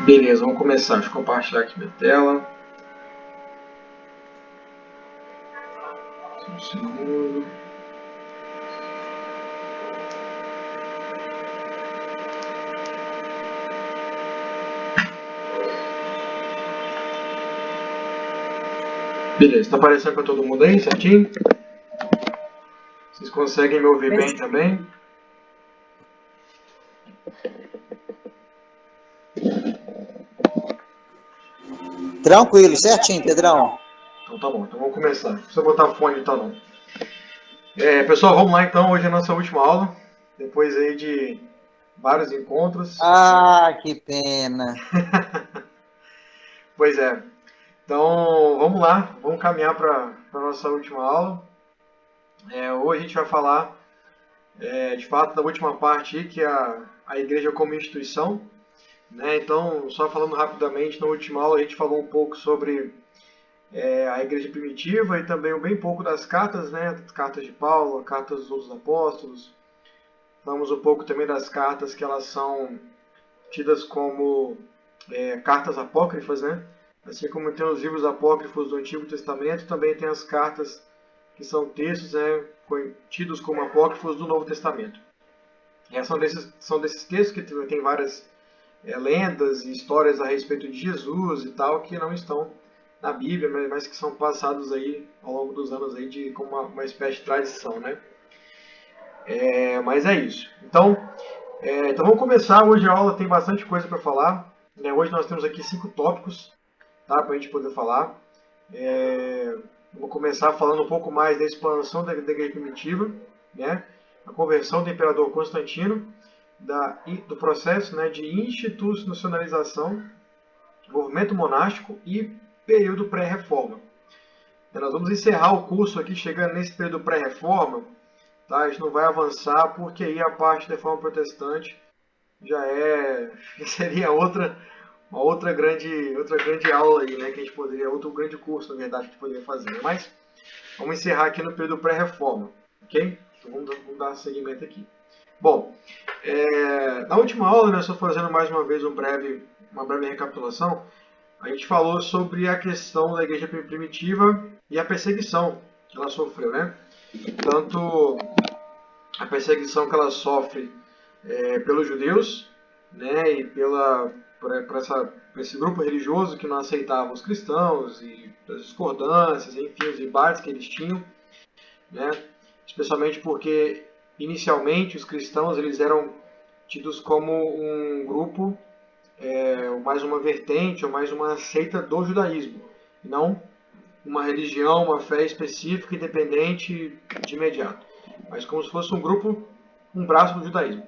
Beleza, vamos começar. Deixa eu compartilhar aqui minha tela. Só um segundo. Beleza, tá aparecendo para todo mundo aí, certinho? Vocês conseguem me ouvir bem também? Tranquilo, certinho, Pedrão. Então tá bom, então vamos começar. Não precisa botar fone então não. Pessoal, vamos lá então. Hoje é a nossa última aula. Depois aí de vários encontros. Ah, que pena. Pois é. Então vamos lá, vamos caminhar para a nossa última aula. Hoje a gente vai falar de fato da última parte aí, que é a igreja como instituição. Né? Então, só falando rapidamente, na última aula a gente falou um pouco sobre a igreja primitiva e também bem pouco das cartas, né? Cartas de Paulo, cartas dos outros apóstolos. Falamos um pouco também das cartas que elas são tidas como cartas apócrifas, né? Assim como tem os livros apócrifos do Antigo Testamento, também tem as cartas que são textos tidos como apócrifos do Novo Testamento. São desses textos que tem várias lendas e histórias a respeito de Jesus e tal, que não estão na Bíblia, mas que são passados aí ao longo dos anos aí como uma espécie de tradição, né? Mas é isso. Então vamos começar. Hoje a aula tem bastante coisa para falar. Né? Hoje nós temos aqui 5 tópicos, tá, para a gente poder falar. Vou começar falando um pouco mais da expansão da igreja primitiva, né? A conversão do imperador Constantino, do processo, né, de institucionalização, movimento monástico e período pré-reforma. Nós vamos encerrar o curso aqui chegando nesse período pré-reforma. Tá? A gente não vai avançar porque aí a parte da reforma protestante já seria uma outra grande aula aí, né, que a gente poderia, outro grande curso, na verdade, que a gente poderia fazer. Mas vamos encerrar aqui no período pré-reforma, ok? Então vamos dar seguimento aqui. Bom, na última aula, né, só fazendo mais uma vez uma breve recapitulação, a gente falou sobre a questão da igreja primitiva e a perseguição que ela sofreu, né? Tanto a perseguição que ela sofre pelos judeus, né, e por esse grupo religioso que não aceitava os cristãos e as discordâncias, enfim, os embates que eles tinham, né, especialmente porque inicialmente os cristãos eles eram tidos como um grupo, ou mais uma vertente, ou mais uma seita do judaísmo, não uma religião, uma fé específica, independente de imediato, mas como se fosse um grupo, um braço do judaísmo.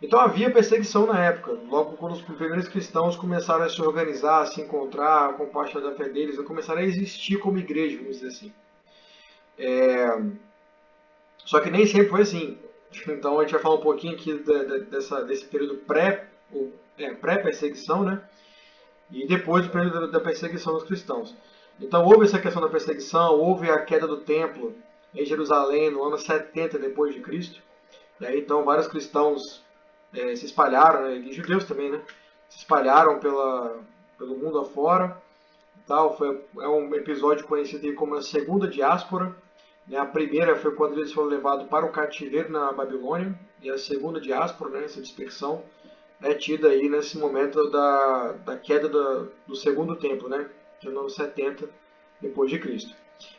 Então havia perseguição na época, logo quando os primeiros cristãos começaram a se organizar, a se encontrar, a compartilhar da fé deles, a começaram a existir como igreja, vamos dizer assim. Só que nem sempre foi assim. Então a gente vai falar um pouquinho aqui desse período pré-perseguição, né? E depois do período da perseguição dos cristãos. Então houve essa questão da perseguição, houve a queda do templo em Jerusalém no ano 70 depois de Cristo. E aí, então vários cristãos se espalharam, né, e judeus também, né? Se espalharam pelo mundo afora. Tal. É um episódio conhecido como a Segunda Diáspora. Né? A primeira foi quando eles foram levados para o cativeiro na Babilônia. E a segunda diáspora, né, essa dispersão, é tida aí nesse momento da queda do segundo templo, né? De ano 70 depois de Cristo.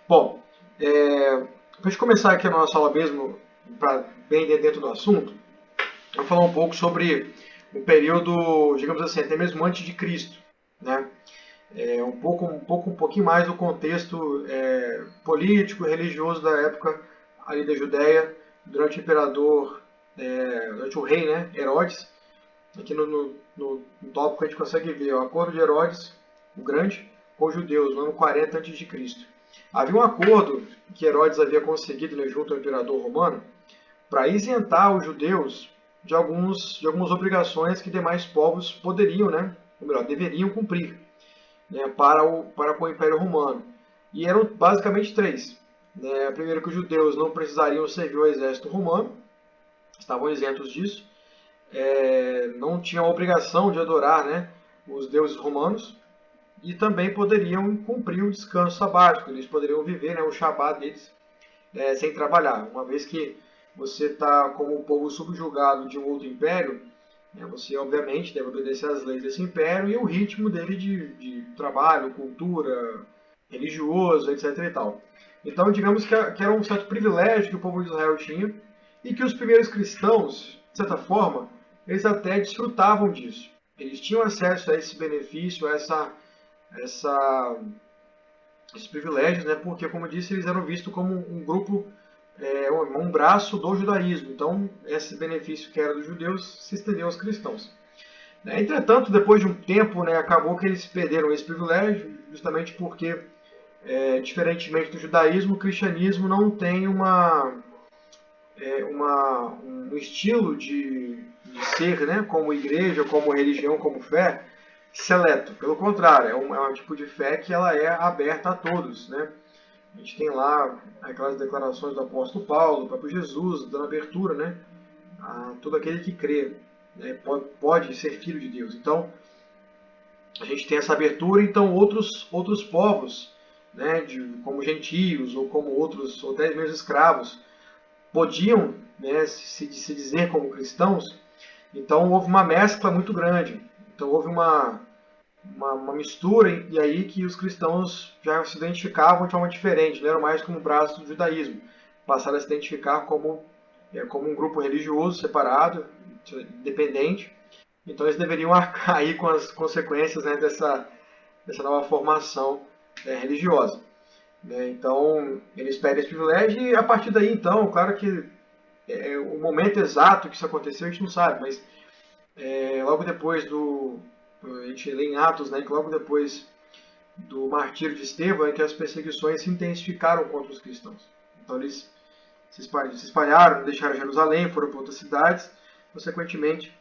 Bom, para a gente começar aqui a nossa aula mesmo, para bem dentro do assunto, eu vou falar um pouco sobre o período, digamos assim, até mesmo antes de Cristo, né? Um pouquinho mais do contexto político e religioso da época ali da Judéia, durante o imperador, durante o rei, né, Herodes. Aqui no tópico a gente consegue ver o acordo de Herodes, o Grande, com os judeus, no ano 40 a.C. Havia um acordo que Herodes havia conseguido, né, junto ao imperador romano, para isentar os judeus de algumas obrigações que demais povos poderiam, né, ou melhor, deveriam cumprir, né, para com o Império Romano. E eram basicamente 3. Né? Primeiro, que os judeus não precisariam servir ao exército romano, estavam isentos disso. Não tinham a obrigação de adorar, né, os deuses romanos e também poderiam cumprir o descanso sabático. Eles poderiam viver, né, o Shabat deles sem trabalhar. Uma vez que você está como um povo subjugado de um outro império, né, você obviamente deve obedecer às leis desse império e o ritmo dele de trabalho, cultura, religioso, etc. e tal. Então, digamos que era um certo privilégio que o povo de Israel tinha e que os primeiros cristãos, de certa forma, eles até desfrutavam disso. Eles tinham acesso a esse benefício, a esses privilégios, né? Porque, como eu disse, eles eram vistos como um grupo, um braço do judaísmo. Então, esse benefício que era dos judeus se estendeu aos cristãos. Entretanto, depois de um tempo, né, acabou que eles perderam esse privilégio, justamente porque, diferentemente do judaísmo, o cristianismo não tem um estilo de ser, né, como igreja, como religião, como fé, seleto. Pelo contrário, é um tipo de fé que ela é aberta a todos, né? A gente tem lá aquelas declarações do apóstolo Paulo, do próprio Jesus, dando abertura, né, a todo aquele que crê, né, pode ser filho de Deus. Então, a gente tem essa abertura, então outros povos, né, como gentios ou como outros, ou até mesmo escravos, podiam, né, se dizer como cristãos. Então houve uma mescla muito grande. Então houve uma mistura, e aí que os cristãos já se identificavam de forma diferente, não eram mais como braço do judaísmo. Passaram a se identificar como um grupo religioso separado, independente. Então eles deveriam arcar aí com as consequências, né, dessa nova formação religiosa. Né? Então eles perdem esse privilégio e a partir daí, então, claro que o momento exato que isso aconteceu a gente não sabe, mas logo depois a gente lê em Atos, né, que logo depois do martírio de Estevão é que as perseguições se intensificaram contra os cristãos. Então eles se espalharam, deixaram Jerusalém, foram para outras cidades, consequentemente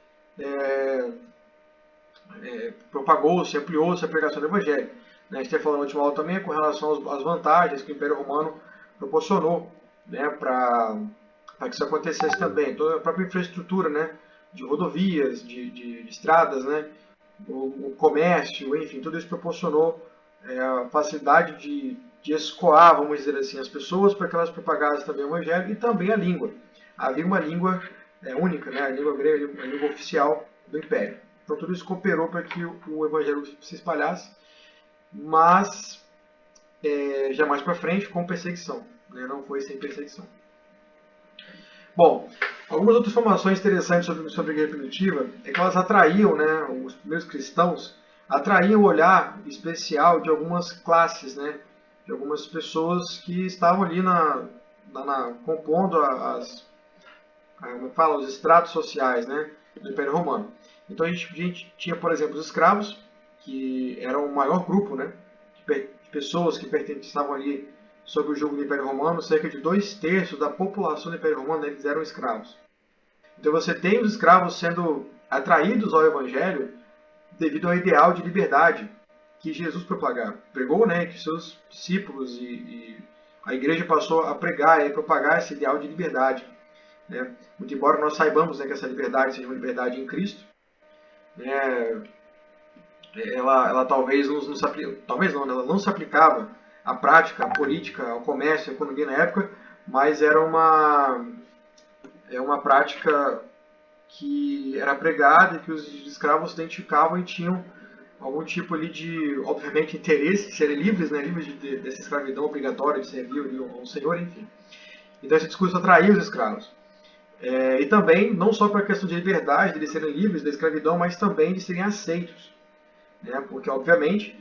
propagou-se, ampliou-se a pregação do Evangelho. A gente tem falado na última aula também com relação às vantagens que o Império Romano proporcionou, né, para que isso acontecesse também. Toda a própria infraestrutura, né, de rodovias, de estradas, né, o comércio, enfim, tudo isso proporcionou a facilidade de escoar, vamos dizer assim, as pessoas para que elas propagassem também o Evangelho e também a língua. Havia uma língua única, né, a língua grega, a língua oficial do Império. Então tudo isso cooperou para que o Evangelho se espalhasse, mas já mais para frente com perseguição, né, não foi sem perseguição. Bom, algumas outras informações interessantes sobre a igreja primitiva é que elas atraíam, né, os primeiros cristãos, atraíam o olhar especial de algumas classes, né, de algumas pessoas que estavam ali compondo os estratos sociais, né, do Império Romano. Então a gente tinha, por exemplo, os escravos, que eram o maior grupo, né, de pessoas que estavam ali sob o jugo do Império Romano. Cerca de 2/3 da população do Império Romano eles eram escravos. Então você tem os escravos sendo atraídos ao Evangelho devido ao ideal de liberdade que Jesus pregou, né, que seus discípulos e a igreja passou a pregar e propagar esse ideal de liberdade. Né? Muito embora nós saibamos, né, que essa liberdade seja uma liberdade em Cristo, né, ela talvez ela não se aplicava à prática, à política, ao comércio, à economia na época, mas era uma prática que era pregada e que os escravos se identificavam e tinham algum tipo ali de, obviamente, interesse, serem livres, né, livres dessa escravidão obrigatória de servir ao Senhor, enfim. Então esse discurso atraía os escravos. E também, não só para a questão de liberdade, de eles serem livres da escravidão, mas também de serem aceitos. Né? Porque, obviamente,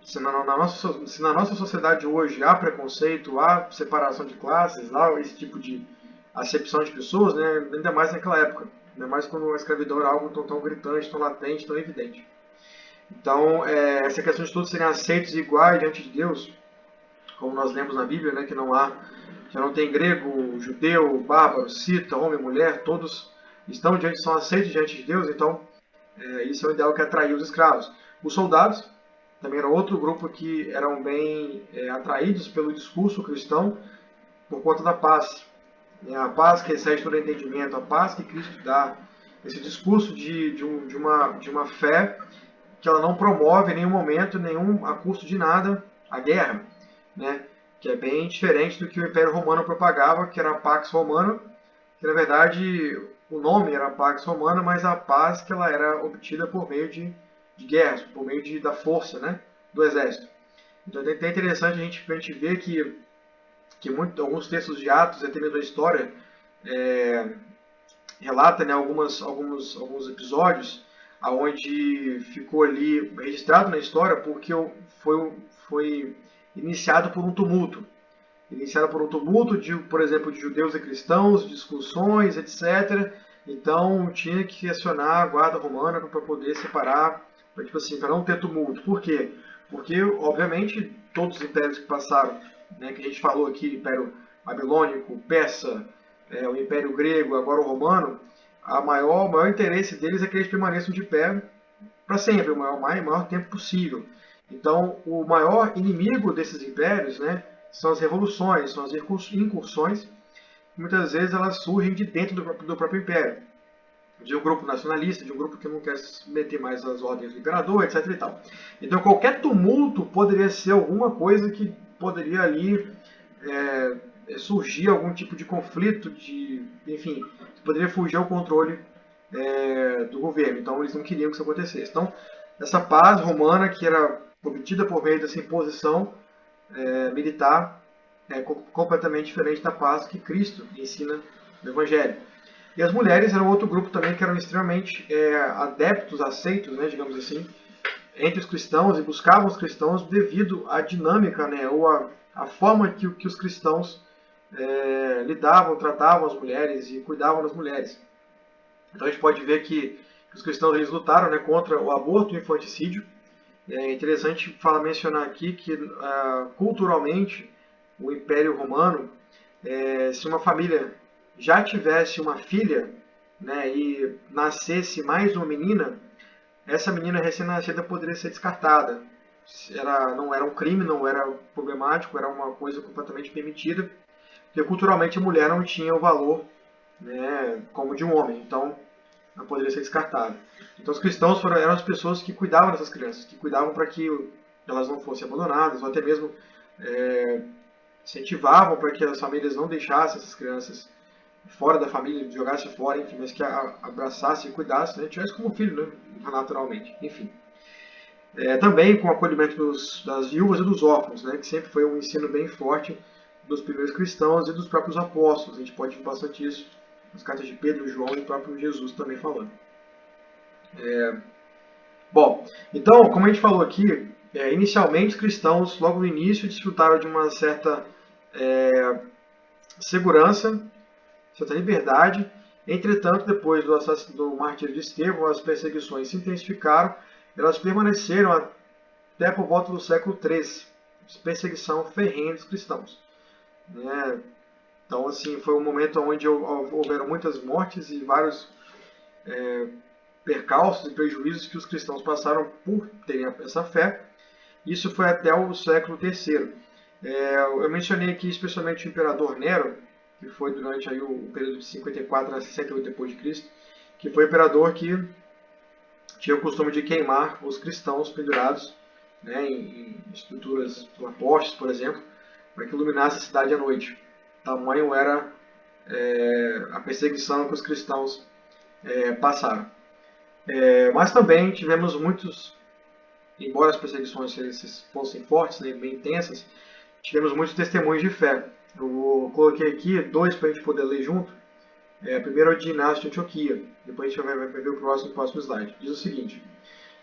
se na nossa sociedade hoje há preconceito, há separação de classes, há esse tipo de acepção de pessoas, né? Ainda mais naquela época, ainda mais quando a escravidão era algo tão gritante, tão latente, tão evidente. Então, essa questão de todos serem aceitos e iguais diante de Deus, como nós lemos na Bíblia, né, que já não tem grego, judeu, bárbaro, cita, homem, mulher, todos são aceitos diante de Deus. Então, isso é o ideal que atraiu os escravos. Os soldados também era outro grupo que eram bem atraídos pelo discurso cristão por conta da paz. A paz que excede todo entendimento, a paz que Cristo dá, esse discurso de uma fé que ela não promove em nenhum momento, a custo de nada, a guerra, né? Que é bem diferente do que o Império Romano propagava, que era a Pax Romana, que na verdade o nome era Pax Romana, mas a paz que ela era obtida por meio de guerras, por meio da força, né? Do exército. Então é até interessante a gente ver que alguns textos de Atos, até mesmo a história, relata, né, alguns episódios onde ficou ali registrado na história porque foi iniciado por um tumulto. Iniciado por um tumulto, por exemplo, de judeus e cristãos, discussões, etc. Então tinha que acionar a guarda romana para poder separar, para tipo assim, para não ter tumulto. Por quê? Porque, obviamente, todos os impérios que passaram, né, que a gente falou aqui, Império Babilônico, Persa, o Império Grego, agora o Romano, o maior interesse deles é que eles permaneçam de pé para sempre, o maior tempo possível. Então, o maior inimigo desses impérios, né, são as revoluções, são as incursões, que muitas vezes elas surgem de dentro do próprio império. De um grupo nacionalista, de um grupo que não quer se meter mais às ordens do imperador, etc. e tal. Então, qualquer tumulto poderia ser alguma coisa que poderia ali surgir algum tipo de conflito, enfim, poderia fugir ao controle do governo. Então, eles não queriam que isso acontecesse. Então, essa paz romana, que era obtida por meio dessa imposição militar, é completamente diferente da paz que Cristo ensina no Evangelho. E as mulheres eram outro grupo também que eram extremamente adeptos, aceitos, né, digamos assim, entre os cristãos e buscavam os cristãos devido à dinâmica, né, ou a forma que os cristãos lidavam, tratavam as mulheres e cuidavam das mulheres. Então a gente pode ver que os cristãos eles lutaram, né, contra o aborto e o infanticídio. É interessante mencionar aqui que culturalmente o Império Romano, se uma família já tivesse uma filha, né, e nascesse mais uma menina, essa menina recém-nascida poderia ser descartada. Não era um crime, não era problemático, era uma coisa completamente permitida, porque culturalmente a mulher não tinha o valor, né, como de um homem, então ela poderia ser descartada. Então os cristãos eram as pessoas que cuidavam dessas crianças, que cuidavam para que elas não fossem abandonadas, ou até mesmo incentivavam para que as famílias não deixassem essas crianças fora da família, jogassem fora, enfim, mas que abraçassem e cuidassem, né, tivesse como filho, né, naturalmente, enfim. Também com o acolhimento das viúvas e dos órfãos, né, que sempre foi um ensino bem forte dos primeiros cristãos e dos próprios apóstolos. A gente pode ver bastante isso nas cartas de Pedro, João e o próprio Jesus também falando. Bom, então, como a gente falou aqui, inicialmente os cristãos, logo no início, desfrutaram de uma certa segurança, certa liberdade. Entretanto, depois do martírio de Estevão, as perseguições se intensificaram. Elas permaneceram até por volta do século III, perseguição ferrenha dos cristãos. Né? Então, assim, foi um momento onde houveram muitas mortes e vários percalços e prejuízos que os cristãos passaram por terem essa fé. Isso foi até o século III. Eu mencionei aqui especialmente o imperador Nero, que foi durante aí o período de 54 a 68 d.C., que foi o imperador que tinha o costume de queimar os cristãos pendurados, né, em estruturas, postes, por exemplo, para que iluminasse a cidade à noite. Tamanho era a perseguição que os cristãos passaram. Mas também tivemos muitos, embora as perseguições fossem fortes, né, bem intensas, tivemos muitos testemunhos de fé. Eu coloquei aqui dois para a gente poder ler junto. Primeiro é o de Inácio de Antioquia, depois a gente vai ver o próximo slide. Diz o seguinte: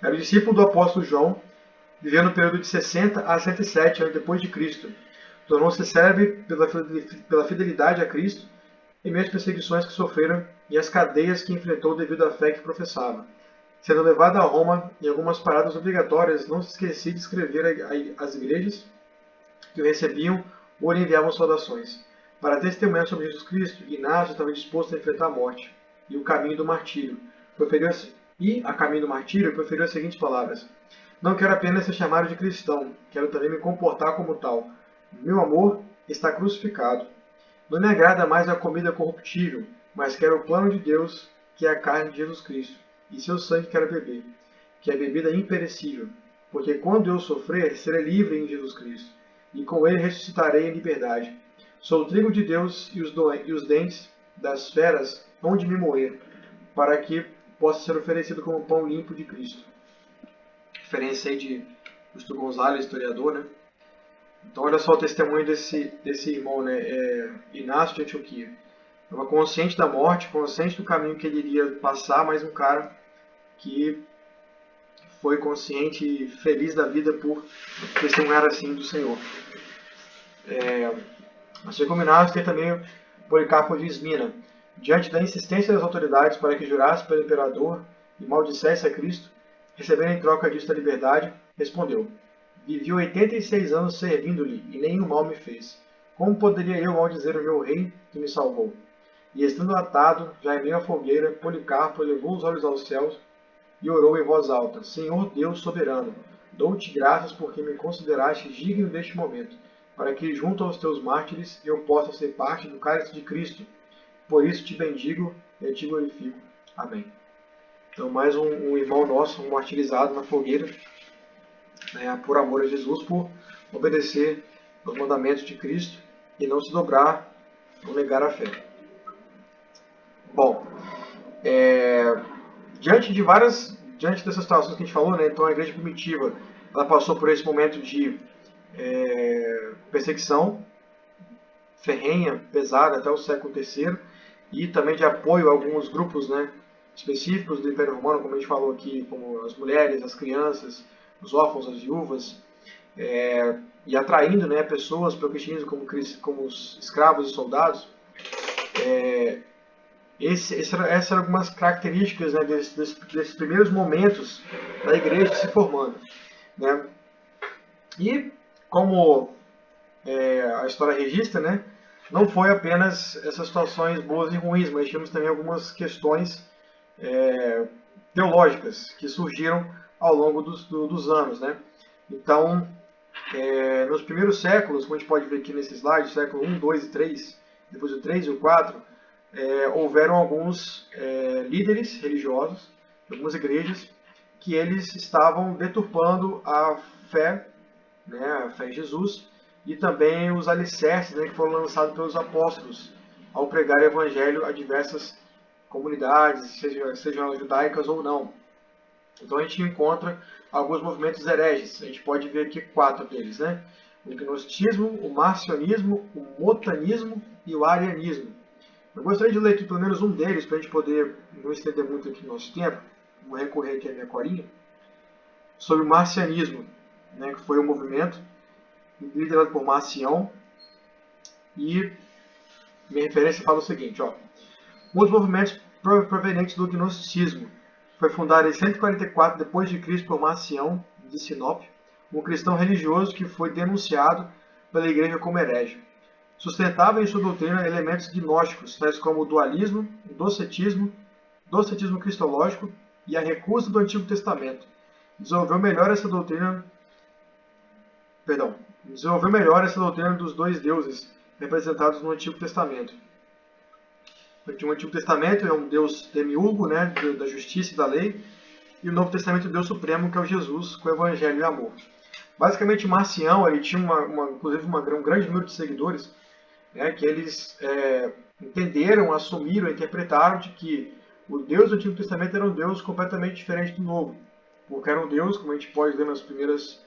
era discípulo do apóstolo João, viveu no período de 60 a 107 anos depois de Cristo. Tornou-se célebre pela fidelidade a Cristo e meio às perseguições que sofreram e as cadeias que enfrentou devido à fé que professava. Sendo levado a Roma, em algumas paradas obrigatórias, não se esquecia de escrever às igrejas que o recebiam ou lhe enviavam saudações. Para testemunhar sobre Jesus Cristo, Inácio estava disposto a enfrentar a morte e o caminho do martírio. A caminho do martírio, proferiu as seguintes palavras: não quero apenas ser chamado de cristão, quero também me comportar como tal. Meu amor está crucificado. Não me agrada mais a comida corruptível, mas quero o plano de Deus que é a carne de Jesus Cristo, e seu sangue quero beber, que é a bebida imperecível. Porque quando eu sofrer, serei livre em Jesus Cristo, e com ele ressuscitarei em liberdade. Sou o trigo de Deus e os dentes das feras hão de me moer, para que possa ser oferecido como pão limpo de Cristo. Referência aí de Augusto Gonzalez, historiador, né? Então olha só o testemunho desse irmão, né? Inácio de Antioquia. Estava consciente da morte, consciente do caminho que ele iria passar, mas um cara que foi consciente e feliz da vida por testemunhar assim do Senhor. Assim como Inácio, tem também o Policarpo de Esmina. Diante da insistência das autoridades para que jurasse pelo imperador e maldissesse a Cristo, recebendo em troca disso a liberdade, respondeu: vivi 86 anos servindo-lhe, e nenhum mal me fez. Como poderia eu maldizer o meu rei que me salvou? E estando atado, já em meio à fogueira, Policarpo elevou os olhos aos céus e orou em voz alta: Senhor Deus soberano, dou-te graças porque me consideraste digno deste momento, para que junto aos teus mártires eu possa ser parte do cálice de Cristo. Por isso te bendigo e te glorifico. Amém. Então mais um irmão nosso, um martirizado na fogueira, né, por amor a Jesus, por obedecer aos mandamentos de Cristo e não se dobrar ou negar a fé. Bom, diante dessas situações que a gente falou, né, então a igreja primitiva ela passou por esse momento de perseguição ferrenha, pesada até o século III, e também de apoio a alguns grupos, né, específicos do Império Romano, como a gente falou aqui, como as mulheres, as crianças, os órfãos, as viúvas, e atraindo, né, pessoas para o cristianismo como os escravos e soldados. Essas eram algumas características, né, desses primeiros momentos da igreja se formando, né? E como a história registra, né, não foi apenas essas situações boas e ruins, mas tínhamos também algumas questões teológicas que surgiram ao longo dos anos, né? Então, nos primeiros séculos, como a gente pode ver aqui nesse slide, século I, II e III, depois o 3 e o 4, houveram alguns líderes religiosos, algumas igrejas, que eles estavam deturpando a fé, né, a fé em Jesus, e também os alicerces, né, que foram lançados pelos apóstolos ao pregar o evangelho a diversas comunidades, sejam elas judaicas ou não. Então a gente encontra alguns movimentos hereges. A gente pode ver aqui 4 deles, né? O gnosticismo, o marcionismo, o montanismo e o arianismo. Eu gostaria de ler aqui pelo menos um deles, para a gente poder não estender muito aqui no nosso tempo. Vou recorrer aqui à minha corinha. Sobre o marcianismo, né, que foi um movimento liderado por Marcião. E minha referência fala o seguinte, ó. Um dos movimentos provenientes do gnosticismo foi fundado em 144 d.C. por Marcião de Sinop, um cristão religioso que foi denunciado pela igreja como herege. Sustentava em sua doutrina elementos gnósticos, tais como o dualismo, o docetismo cristológico e a recusa do Antigo Testamento. Desenvolveu melhor essa doutrina dos dois deuses representados no Antigo Testamento. O Antigo Testamento é um Deus demiurgo, né, da justiça e da lei, e o Novo Testamento é o Deus Supremo, que é o Jesus, com o Evangelho e amor. Basicamente, Marcião ele tinha inclusive um grande número de seguidores, né, que eles entenderam, assumiram, interpretaram de que o Deus do Antigo Testamento era um Deus completamente diferente do Novo, porque era um Deus, como a gente pode ler nos primeiros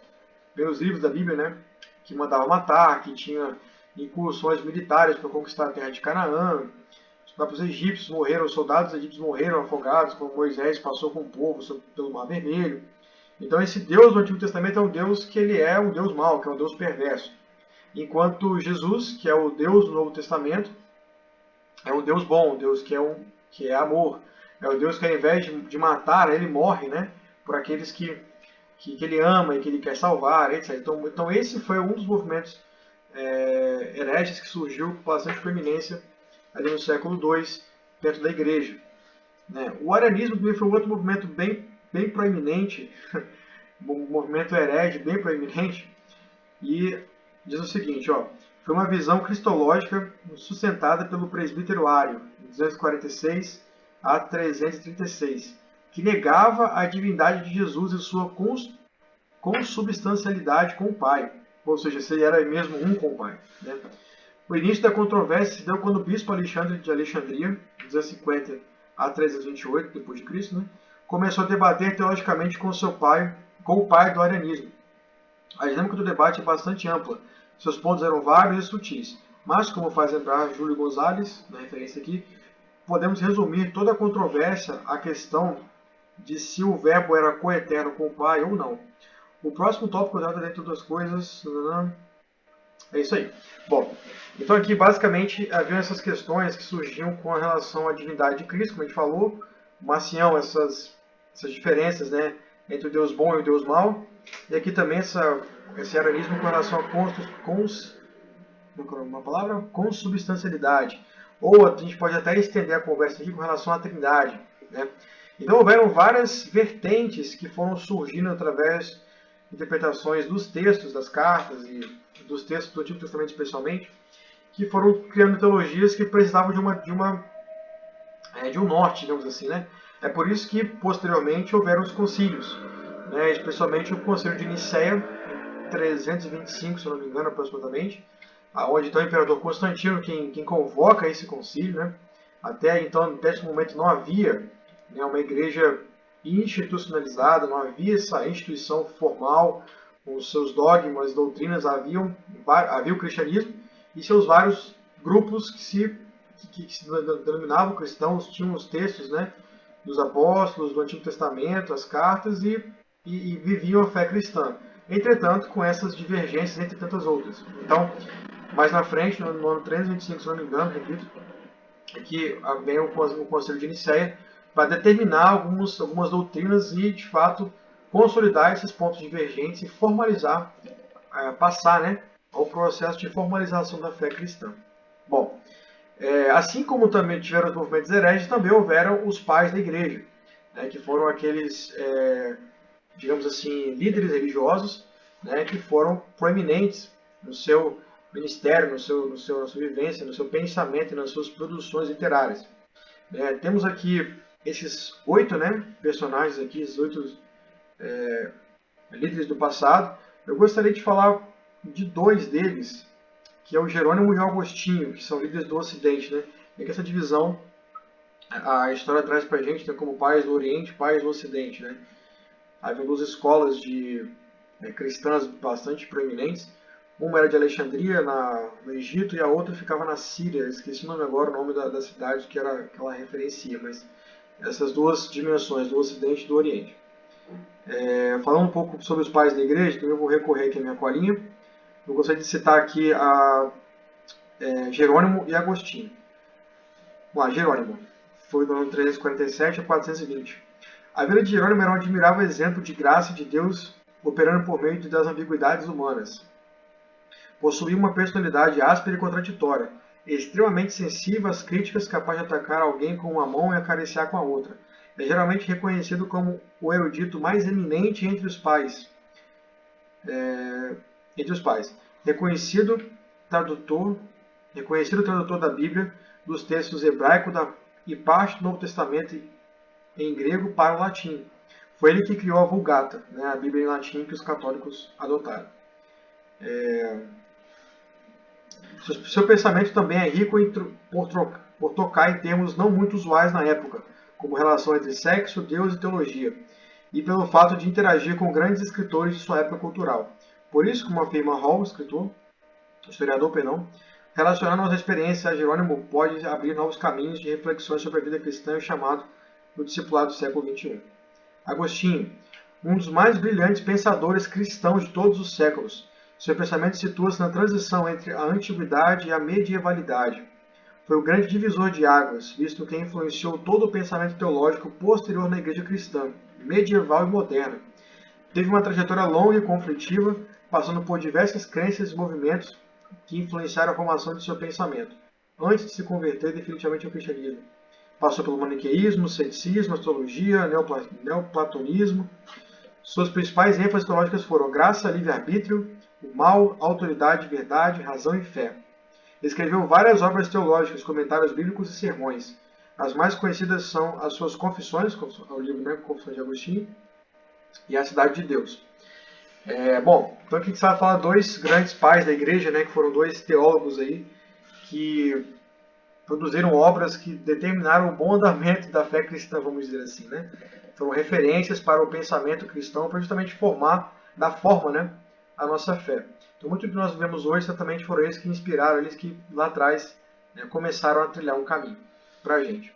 livros da Bíblia, né, que mandava matar, que tinha incursões militares para conquistar a terra de Canaã. Os próprios egípcios morreram, os soldados egípcios morreram afogados, quando Moisés passou com o povo pelo Mar Vermelho. Então esse Deus do Antigo Testamento é um Deus que ele é um Deus mau, que é um Deus perverso. Enquanto Jesus, que é o Deus do Novo Testamento, é um Deus bom, um Deus que é amor. É o Deus que ao invés de matar, ele morre, né, por aqueles que ele ama e que ele quer salvar, etc. Então esse foi um dos movimentos hereges que surgiu com bastante proeminência ali no século II, dentro da igreja. Né? O arianismo também foi um outro movimento bem proeminente, um movimento herege bem proeminente, e diz o seguinte, ó, foi uma visão cristológica sustentada pelo presbítero Ário, em 246 a 336, que negava a divindade de Jesus e sua consubstancialidade com o Pai, ou seja, se ele era mesmo um com o Pai. Né? O início da controvérsia se deu quando o bispo Alexandre de Alexandria, 250 a 328 depois de Cristo, né, começou a debater teologicamente com o pai do arianismo. A dinâmica do debate é bastante ampla. Seus pontos eram vários e sutis, mas, como faz lembrar Júlio Gonzalez, na referência aqui, podemos resumir toda a controvérsia à questão de se o verbo era coeterno com o Pai ou não. O próximo tópico trata, dentre outras coisas, é isso aí. Bom, então aqui basicamente haviam essas questões que surgiam com a relação à divindade de Cristo, como a gente falou, Marcião, essas diferenças, né, entre o Deus bom e o Deus mau, e aqui também esse arianismo com relação a consubstancialidade, ou a gente pode até estender a conversa aqui com relação à Trindade. Né? Então houveram várias vertentes que foram surgindo através de interpretações dos textos, das cartas e dos textos do Antigo Testamento especialmente, que foram criando teologias que precisavam de um norte, digamos assim, né? É por isso que posteriormente houveram os concílios, né? Especialmente o Concílio de Nicéia, em 325, se eu não me engano, aproximadamente, onde então o imperador Constantino quem convoca esse concílio, né? Até então, nesse momento, não havia, né, uma igreja institucionalizada, não havia essa instituição formal, com os seus dogmas, doutrinas, havia o cristianismo e seus vários grupos que se denominavam cristãos, tinham os textos, né, dos apóstolos, do Antigo Testamento, as cartas e viviam a fé cristã. Entretanto, com essas divergências entre tantas outras. Então, mais na frente, no ano 325, se não me engano, repito, que vem o Concílio de Nicéia para determinar algumas doutrinas e, de fato, consolidar esses pontos divergentes e formalizar, passar, né, ao processo de formalização da fé cristã. Bom, assim como também tiveram os movimentos hereges, também houveram os pais da igreja, né, que foram aqueles, digamos assim, líderes religiosos, né, que foram proeminentes no seu ministério, na sua vivência, no seu pensamento e nas suas produções literárias. Temos aqui esses 8, né, personagens aqui, esses 8 líderes do passado. Eu gostaria de falar de 2 deles, que é o Jerônimo e o Agostinho, que são líderes do Ocidente. Né? E que essa divisão, a história traz para a gente, né, como pais do Oriente e pais do Ocidente. Né? Havia 2 escolas cristãs bastante proeminentes. Uma era de Alexandria, no Egito, e a outra ficava na Síria. Esqueci o nome agora, o nome da cidade que ela referencia, mas essas 2 dimensões, do Ocidente e do Oriente. Falando um pouco sobre os pais da igreja, então eu vou recorrer aqui à minha colinha. Eu gostaria de citar aqui Jerônimo e Agostinho. Vamos lá, Jerônimo. Foi do ano 347 a 420. A vida de Jerônimo era um admirável exemplo de graça de Deus operando por meio das ambiguidades humanas. Possuía uma personalidade áspera e contraditória, extremamente sensível às críticas, capaz de atacar alguém com uma mão e acariciar com a outra. É geralmente reconhecido como o erudito mais eminente entre os pais. Reconhecido tradutor da Bíblia, dos textos hebraico e parte do Novo Testamento em grego para o latim. Foi ele que criou a Vulgata, né, a Bíblia em latim que os católicos adotaram. Seu pensamento também é rico por tocar em termos não muito usuais na época, como relação entre sexo, Deus e teologia, e pelo fato de interagir com grandes escritores de sua época cultural. Por isso, como afirma Hall, historiador, relacionar nossa experiência a Jerônimo pode abrir novos caminhos de reflexões sobre a vida cristã e o chamado do discipulado do século XXI. Agostinho, um dos mais brilhantes pensadores cristãos de todos os séculos. Seu pensamento situa-se na transição entre a antiguidade e a medievalidade. Foi o grande divisor de águas, visto que influenciou todo o pensamento teológico posterior na igreja cristã, medieval e moderna. Teve uma trajetória longa e conflitiva, passando por diversas crenças e movimentos que influenciaram a formação de seu pensamento, antes de se converter definitivamente ao cristianismo. Passou pelo maniqueísmo, ceticismo, astrologia, neoplatonismo. Suas principais ênfases teológicas foram graça, livre-arbítrio, o mal, autoridade, verdade, razão e fé. Escreveu várias obras teológicas, comentários bíblicos e sermões. As mais conhecidas são as suas confissões, o livro, né, Confissões de Agostinho, e a Cidade de Deus. Bom, então aqui você vai falar dois grandes pais da igreja, né, que foram dois teólogos aí, que produziram obras que determinaram o bom andamento da fé cristã, vamos dizer assim, né? Foram referências para o pensamento cristão, para justamente formar, dar forma, né, a nossa fé. Então, muito do que nós vivemos hoje, certamente foram eles que inspiraram, eles que lá atrás, né, começaram a trilhar um caminho para a gente.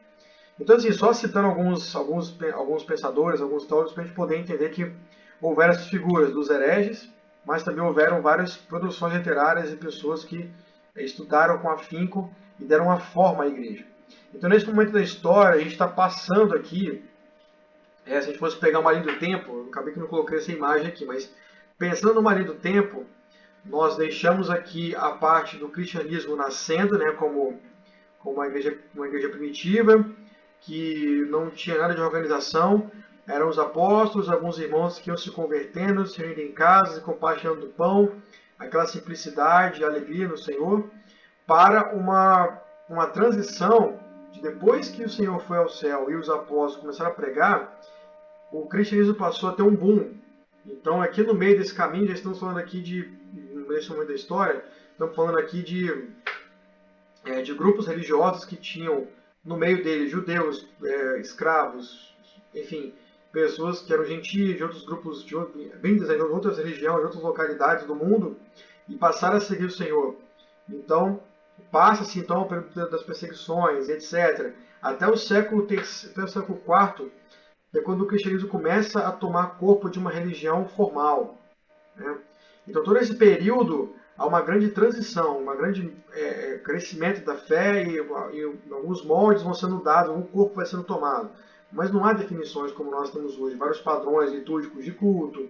Então, assim, só citando alguns pensadores, alguns teólogos, para a gente poder entender que houveram essas figuras dos hereges, mas também houveram várias produções literárias e pessoas que estudaram com afinco e deram uma forma à igreja. Então, nesse momento da história, a gente está passando aqui, se a gente fosse pegar uma linha do tempo, eu acabei que não coloquei essa imagem aqui, mas pensando numa linha do tempo, nós deixamos aqui a parte do cristianismo nascendo, né, como uma igreja primitiva, que não tinha nada de organização, eram os apóstolos, alguns irmãos que iam se convertendo, se reunindo em casas, compartilhando do pão, aquela simplicidade, alegria no Senhor, para uma transição de depois que o Senhor foi ao céu e os apóstolos começaram a pregar, o cristianismo passou a ter um boom. Então, aqui no meio desse caminho, já estamos falando aqui nesse momento da história, estamos falando aqui de grupos religiosos que tinham no meio deles judeus, escravos, enfim, pessoas que eram gentios de outros grupos, vindas de outras religiões, de outras localidades do mundo, e passaram a seguir o Senhor. Então, passa-se então o período das perseguições, etc. Até o século IV, que é quando o cristianismo começa a tomar corpo de uma religião formal, né? Então, todo esse período há uma grande transição, um grande crescimento da fé e alguns moldes vão sendo dados, um corpo vai sendo tomado. Mas não há definições como nós temos hoje, vários padrões litúrgicos de culto,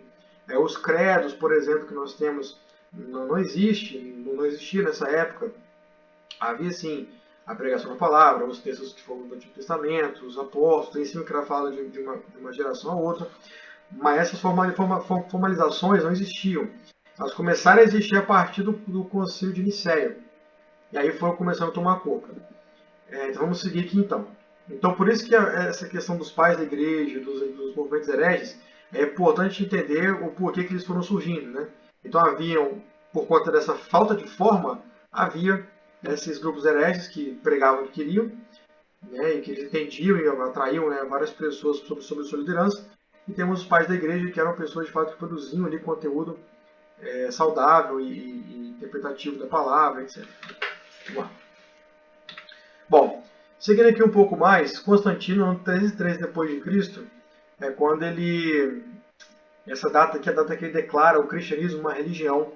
os credos, por exemplo, que nós temos, não existia nessa época. Havia sim a pregação da palavra, os textos que foram do Antigo Testamento, os apóstolos, em cima que era falado de uma geração a outra, mas essas formalizações não existiam. Elas começaram a existir a partir do Concílio de Nicéia. E aí foram começando a tomar corpo. Então vamos seguir aqui então. Então por isso que essa questão dos pais da igreja, dos movimentos hereges, é importante entender o porquê que eles foram surgindo, né? Então haviam, por conta dessa falta de forma, havia esses grupos hereges que pregavam o que queriam, né, e que eles entendiam e atraíam, né, várias pessoas sob sua liderança. E temos os pais da igreja, que eram pessoas de fato que produziam ali conteúdo saudável e interpretativo da palavra, etc. Vamos lá. Bom, seguindo aqui um pouco mais, Constantino, no 303 depois de Cristo, é quando essa data aqui é a data que ele declara o cristianismo uma religião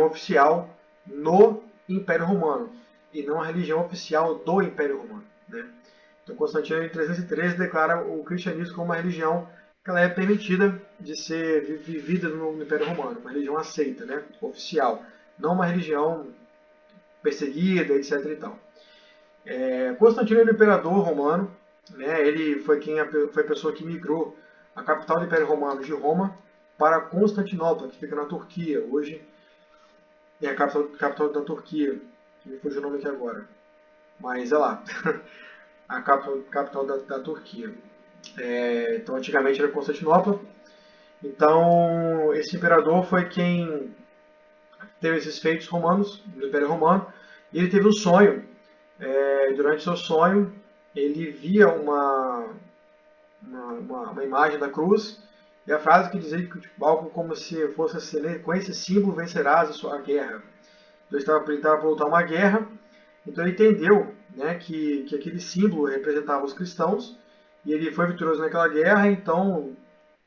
oficial no Império Romano, e não a religião oficial do Império Romano, né? Então Constantino, em 313, declara o cristianismo como uma religião que ela é permitida de ser vivida no Império Romano, uma religião aceita, né, oficial, não uma religião perseguida, etc. E tal. Constantino era o imperador romano, né, ele foi a pessoa que migrou a capital do Império Romano de Roma para Constantinopla, que fica na Turquia. Hoje é a capital da Turquia, que me fugiu o nome aqui agora, mas é lá, a capital da Turquia. Então, antigamente era Constantinopla. Então, esse imperador foi quem teve esses feitos romanos, do Império Romano, e ele teve um sonho. Durante seu sonho, ele via uma imagem da cruz, e a frase que dizia que algo como se fosse assim: com esse símbolo vencerás a guerra. Então, ele estava para lutar uma guerra, então ele entendeu, né, que aquele símbolo representava os cristãos, e ele foi vitorioso naquela guerra, então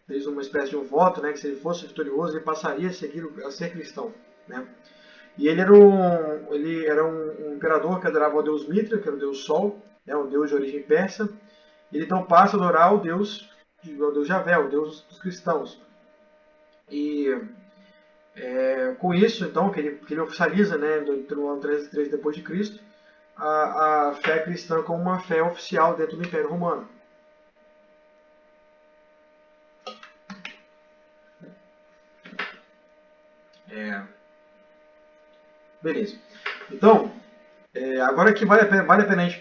fez uma espécie de um voto, né, que se ele fosse vitorioso, ele passaria a ser cristão, né? E ele era um imperador que adorava o deus Mitra, que era o deus Sol, né, um deus de origem persa. Ele então passa a adorar o deus Javé, o deus dos cristãos. E com isso, então, que ele oficializa, né, no ano 303 depois de Cristo, a fé cristã como uma fé oficial dentro do Império Romano. Beleza. Então, Agora que vale a pena a gente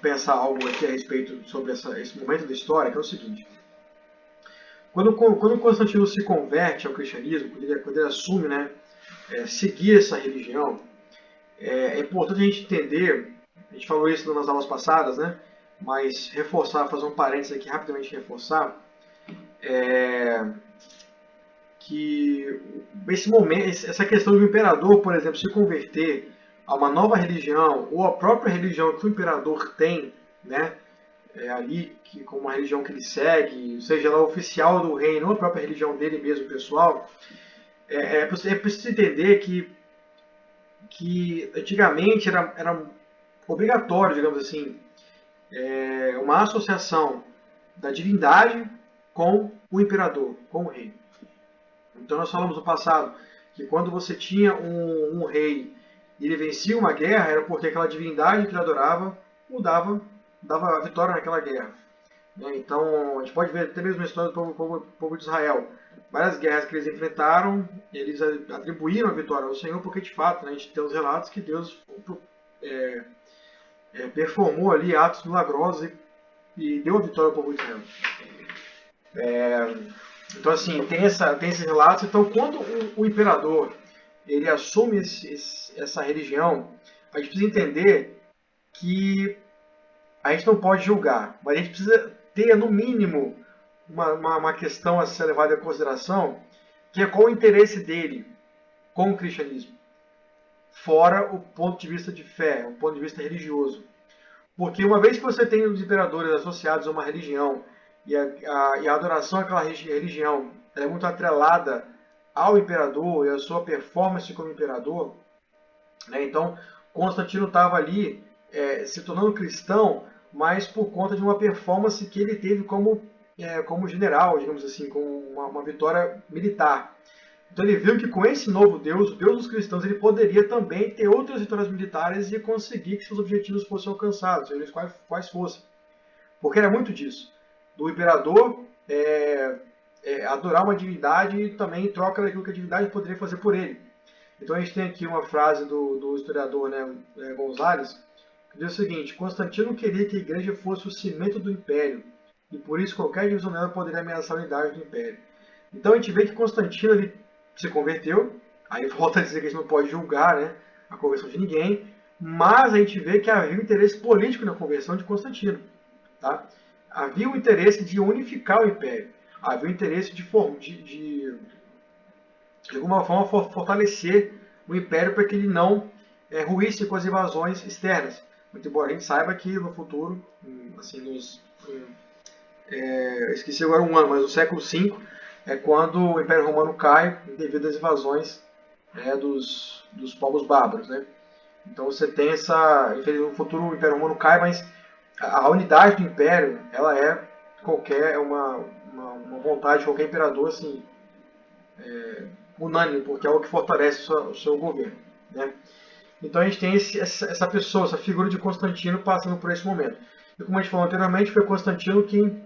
pensar algo aqui a respeito sobre esse momento da história, que é o seguinte. Quando Constantino se converte ao cristianismo, quando ele assume, né, seguir essa religião, é importante a gente entender, a gente falou isso nas aulas passadas, né, mas reforçar, fazer um parênteses aqui, rapidamente reforçar, que esse momento, essa questão do imperador, por exemplo, se converter a uma nova religião, ou a própria religião que o imperador tem, né, ali, como uma religião que ele segue, seja ela oficial do reino, ou a própria religião dele mesmo, pessoal, é preciso entender que antigamente era obrigatório, digamos assim, uma associação da divindade com o imperador, com o rei. Então nós falamos no passado que quando você tinha um rei e ele vencia uma guerra, era porque aquela divindade que ele adorava dava a vitória naquela guerra. Então a gente pode ver até mesmo a história do povo de Israel. Várias guerras que eles enfrentaram, eles atribuíram a vitória ao Senhor, porque de fato, né, a gente tem os relatos que Deus performou ali atos milagrosos e deu a vitória ao povo de Israel. Então, assim, tem esses relatos. Então, quando o imperador ele assume essa religião, a gente precisa entender que a gente não pode julgar, mas a gente precisa ter, no mínimo, uma questão a ser levada em consideração, que é qual o interesse dele com o cristianismo, fora o ponto de vista de fé, o ponto de vista religioso. Porque uma vez que você tem os imperadores associados a uma religião, e a adoração àquela religião é muito atrelada ao imperador e à sua performance como imperador, né? Então Constantino estava ali se tornando cristão, mas por conta de uma performance que ele teve como general, digamos assim, com uma vitória militar. Então ele viu que com esse novo Deus, o Deus dos cristãos, ele poderia também ter outras vitórias militares e conseguir que seus objetivos fossem alcançados, seja eles quais fossem. Porque era muito disso. Do imperador adorar uma divindade e também em troca daquilo que a divindade poderia fazer por ele. Então a gente tem aqui uma frase do historiador, né, Gonzales, que diz o seguinte: Constantino queria que a igreja fosse o cimento do império, e por isso qualquer divisão nela poderia ameaçar a unidade do império. Então a gente vê que Constantino ele se converteu, aí volta a dizer que a gente não pode julgar, né, a conversão de ninguém, mas a gente vê que havia um interesse político na conversão de Constantino. Tá? Havia o interesse de unificar o império, havia o interesse de alguma forma fortalecer o império para que ele não ruísse com as invasões externas. Muito embora a gente saiba que no futuro, assim, esqueci agora um ano, mas no século V é quando o Império Romano cai devido às invasões dos povos bárbaros, né? Então você tem no futuro o Império Romano cai, mas a unidade do Império, ela é uma vontade de qualquer imperador, assim, unânime, porque é o que fortalece o seu governo, né? Então a gente tem essa pessoa, essa figura de Constantino passando por esse momento. E como a gente falou anteriormente, foi Constantino quem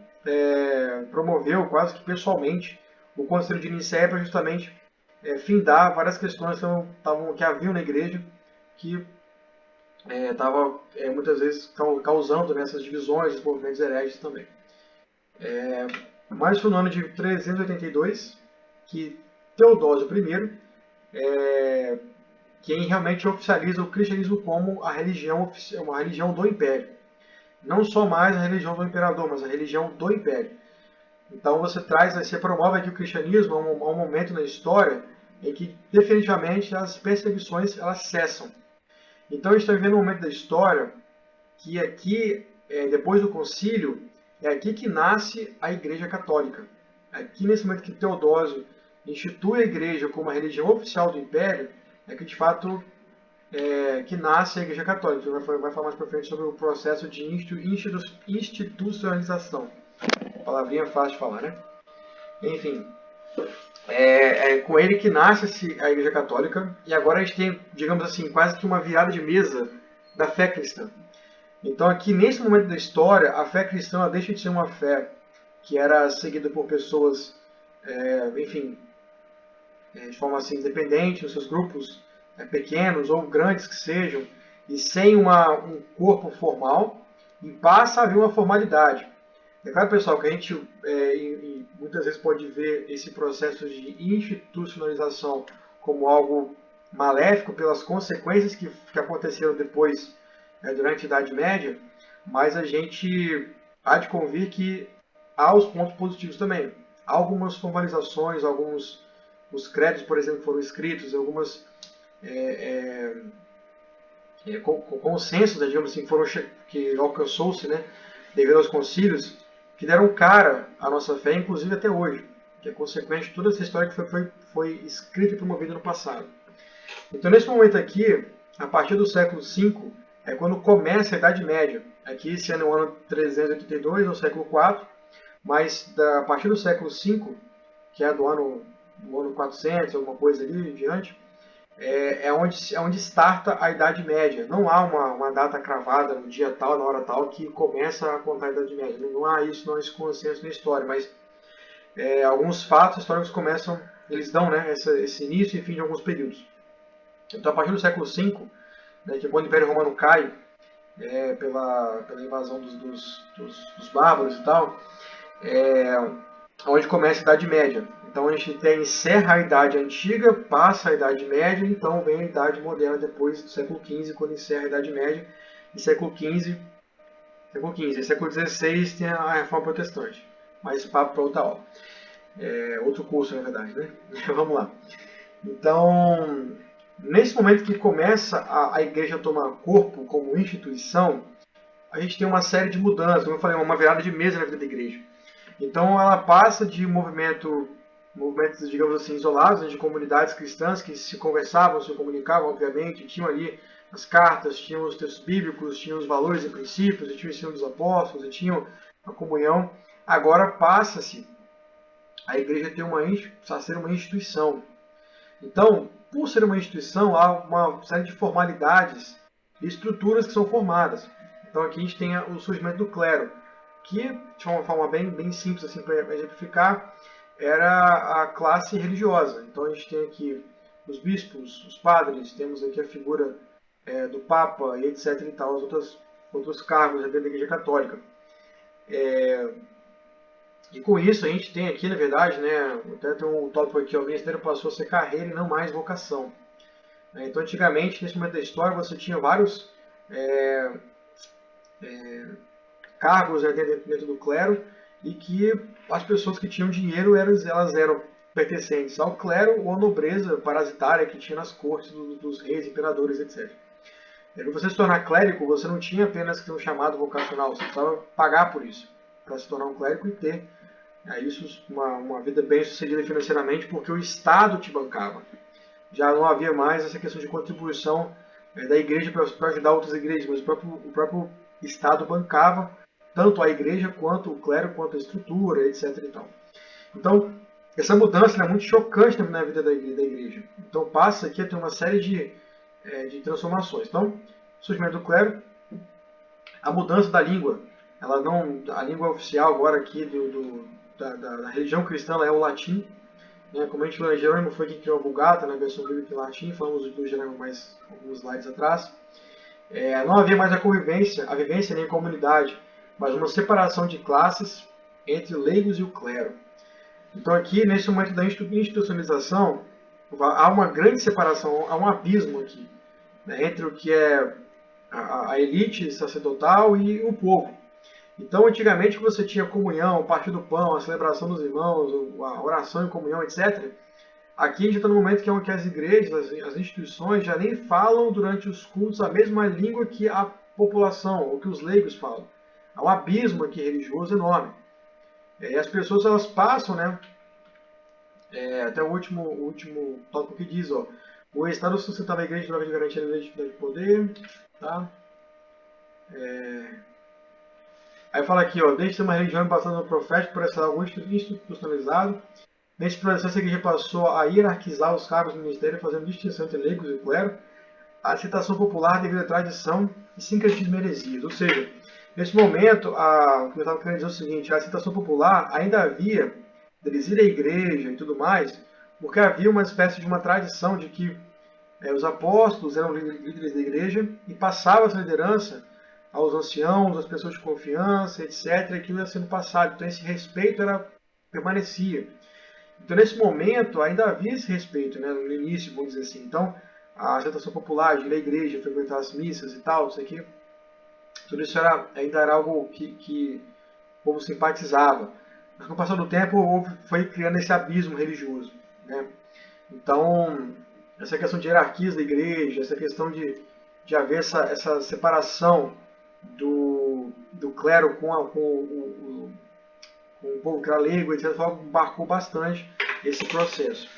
promoveu quase que pessoalmente o Concílio de Nicéia para justamente findar várias questões que haviam na igreja que estava muitas vezes causando, né, essas divisões, os movimentos hereges também. Mas foi no ano de 382 que Teodósio I quem realmente oficializa o cristianismo como uma religião do império. Não só mais a religião do imperador, mas a religião do império. Então você promove aqui o cristianismo a um momento na história em que definitivamente as perseguições elas cessam. Então a gente está vivendo um momento da história que aqui, depois do concílio, é aqui que nasce a Igreja Católica. Aqui nesse momento que Teodósio institui a Igreja como a religião oficial do Império, é que de fato que nasce a Igreja Católica. Você vai falar mais para frente sobre o processo de institucionalização. Palavrinha fácil de falar, né? Enfim, com ele que nasce a Igreja Católica, e agora a gente tem, digamos assim, quase que uma virada de mesa da fé cristã. Então aqui, nesse momento da história, a fé cristã deixa de ser uma fé que era seguida por pessoas, enfim, de forma assim, independente, nos seus grupos pequenos ou grandes que sejam, e sem um corpo formal, e passa a haver uma formalidade. É claro, pessoal, que a gente muitas vezes pode ver esse processo de institucionalização como algo maléfico pelas consequências que aconteceram depois, durante a Idade Média, mas a gente há de convir que há os pontos positivos também. Há algumas formalizações, alguns os créditos, por exemplo, foram escritos, algumas consensos, né, digamos assim, que alcançou-se, né, devido aos concílios, que deram cara à nossa fé, inclusive até hoje, que é consequente de toda essa história que foi escrita e promovida no passado. Então, nesse momento aqui, a partir do século V, é quando começa a Idade Média. Aqui, esse ano é o ano 382, no século IV, mas a partir do século V, que é do ano 400, alguma coisa ali em diante, é onde starta a Idade Média. Não há uma data cravada no dia tal, na hora tal, que começa a contar a Idade Média. Não há isso, não há esse consenso na história, mas alguns fatos históricos começam, eles dão, né, esse início e fim de alguns períodos. Então, a partir do século V, né, que é quando o Império Romano cai, pela invasão dos bárbaros e tal, onde começa a Idade Média. Então a gente encerra a Idade Antiga, passa a Idade Média, então vem a Idade Moderna depois do século XV, quando encerra a Idade Média, e século XVI, século XVI tem a Reforma Protestante. Mas isso papo para outra aula. Outro curso, na verdade, né? Vamos lá. Então, nesse momento que começa a Igreja a tomar corpo como instituição, a gente tem uma série de mudanças, como eu falei, uma virada de mesa na vida da Igreja. Então ela passa de movimentos, digamos assim, isolados, de comunidades cristãs que se conversavam, se comunicavam, obviamente, tinham ali as cartas, tinham os textos bíblicos, tinham os valores e princípios, e tinham o ensino dos apóstolos, e tinham a comunhão. Agora passa-se a igreja a ser uma instituição. Então, por ser uma instituição, há uma série de formalidades e estruturas que são formadas. Então aqui a gente tem o surgimento do clero, que, de uma forma bem simples assim, para exemplificar, era a classe religiosa. Então a gente tem aqui os bispos, os padres, temos aqui a figura do Papa e etc. e tal, os outros cargos dentro da Igreja Católica. E com isso a gente tem aqui, na verdade, né, até tem um tópico aqui, o ministério passou a ser carreira e não mais vocação. Então antigamente, nesse momento da história, você tinha vários cargos dentro do clero, e que as pessoas que tinham dinheiro elas eram pertencentes ao clero ou à nobreza parasitária que tinha nas cortes dos reis, imperadores, etc. Para você se tornar clérigo, você não tinha apenas que ter um chamado vocacional, você precisava pagar por isso, para se tornar um clérigo e ter uma vida bem sucedida financeiramente, porque o Estado te bancava. Já não havia mais essa questão de contribuição da igreja para ajudar outras igrejas, mas o próprio Estado bancava tanto a igreja, quanto o clero, quanto a estrutura, etc. E tal. Então, essa mudança é muito chocante na vida da igreja. Então, passa aqui a ter uma série de transformações. Então, surgimento do clero, a mudança da língua. A língua oficial agora aqui da religião cristã é o latim. Né? Como a gente falou, Jerônimo foi quem criou a Vulgata, na versão bíblica em latim, falamos do Jerônimo mais alguns slides atrás. Não havia mais a vivência nem a comunidade, mas uma separação de classes entre leigos e o clero. Então aqui, nesse momento da institucionalização, há uma grande separação, há um abismo aqui, né, entre o que é a elite sacerdotal e o povo. Então, antigamente, você tinha comunhão, o partir do pão, a celebração dos irmãos, a oração em comunhão, etc. Aqui a gente está no momento que as igrejas, as instituições já nem falam durante os cultos a mesma língua que a população, ou que os leigos falam. Há um abismo aqui religioso enorme. E as pessoas elas passam, né? Até o último tópico que diz, ó, o Estado sustentava a igreja de garantia da legitimidade de poder, tá? Aí fala aqui, ó, desde ser uma religião passando no profético por essa algo institucionalizado, nesse processo a igreja passou a hierarquizar os cargos do ministério, fazendo distinção entre leigos e clero, a citação popular devido à tradição e sincretismo heresias. Ou seja, nesse momento, o que eu estava querendo dizer é o seguinte, a citação popular ainda havia deles ir à igreja e tudo mais, porque havia uma espécie de uma tradição de que os apóstolos eram líderes da igreja e passava essa liderança aos anciãos, às pessoas de confiança, etc. E aquilo ia sendo passado. Então esse respeito permanecia. Então nesse momento ainda havia esse respeito, né, no início, vamos dizer assim. Então a aceitação popular de ir à igreja, frequentar as missas e tal, isso aqui, tudo isso ainda era algo que o povo simpatizava. Mas com o passar do tempo foi criando esse abismo religioso, né? Então, essa questão de hierarquias da igreja, essa questão de haver essa separação do clero com o povo que era leigo, etc., marcou bastante esse processo.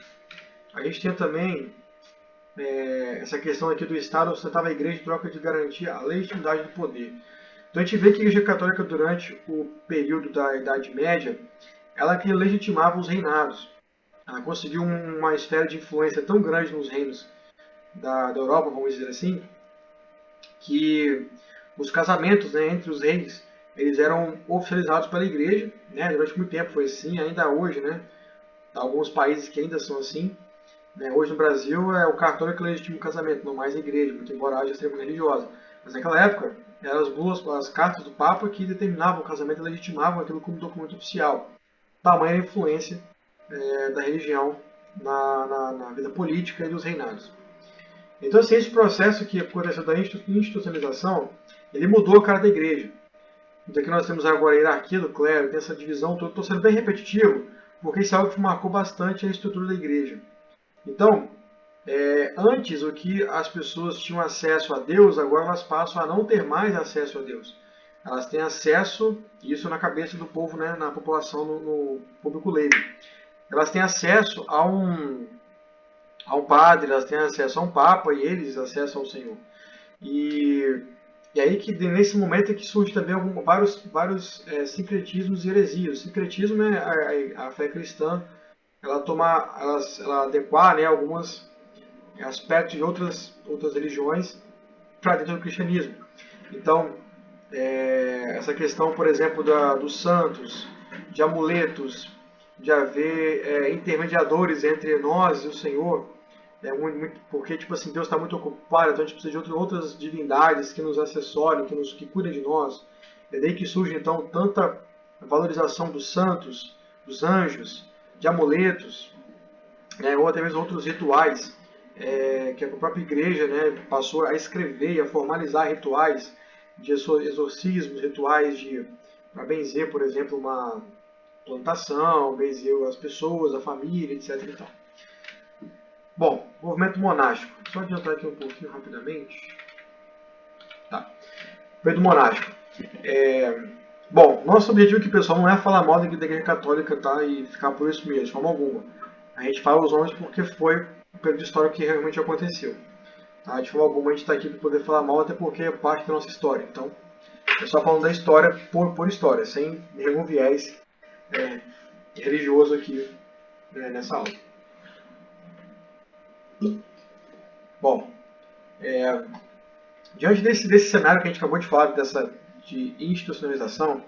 A gente tem também essa questão aqui do Estado ostentava a igreja em troca de garantir a legitimidade do poder. Então a gente vê que a Igreja Católica, durante o período da Idade Média, ela que legitimava os reinados. Ela conseguiu uma esfera de influência tão grande nos reinos da Europa, vamos dizer assim, que os casamentos, né, entre os reis, eles eram oficializados pela Igreja, né, durante muito tempo foi assim, ainda hoje, né, alguns países que ainda são assim. Né, hoje no Brasil é o cartório que legitima o casamento, não mais a Igreja, muito embora haja cerimônia religiosa. Mas naquela época, eram as bulas, as cartas do Papa que determinavam o casamento e legitimavam aquilo como documento oficial. Tamanha influência da religião na vida política e dos reinados. Então, assim, esse processo que aconteceu da institucionalização, ele mudou a cara da igreja. Então aqui nós temos agora a hierarquia do clero, tem essa divisão toda. Estou sendo bem repetitivo, porque isso é algo que marcou bastante a estrutura da igreja. Então, antes o que as pessoas tinham acesso a Deus, agora elas passam a não ter mais acesso a Deus. Elas têm acesso, isso na cabeça do povo, né, na população, no público leigo. Elas têm acesso a um padre, elas têm acesso a um papa e eles acesso ao Senhor. E aí que nesse momento é que surge também vários sincretismos e heresias. O sincretismo é a fé cristã, ela adequar, né, alguns aspectos de outras religiões para dentro do cristianismo. Então, essa questão, por exemplo, dos santos, de amuletos, de haver intermediadores entre nós e o Senhor, porque tipo assim, Deus está muito ocupado, então a gente precisa de outras divindades que nos assessorem, que cuidem de nós. É daí que surge então tanta valorização dos santos, dos anjos, de amuletos, ou até mesmo outros rituais, que a própria igreja, né, passou a escrever e a formalizar rituais de exorcismos, rituais para benzer, por exemplo, uma plantação, benzer as pessoas, a família, etc. E tal. Bom, movimento monástico. Só adiantar aqui um pouquinho rapidamente. Tá. Movimento monástico. Bom, nosso objetivo aqui, pessoal, não é falar mal da Igreja Católica, tá? E ficar por isso mesmo, de forma alguma. A gente fala os nomes porque foi o período histórico que realmente aconteceu. Tá? De forma alguma a gente está aqui para poder falar mal, até porque é parte da nossa história. Então, é só falando da história por história, sem nenhum viés religioso aqui, né, nessa aula. Bom, diante desse cenário que a gente acabou de falar, de institucionalização,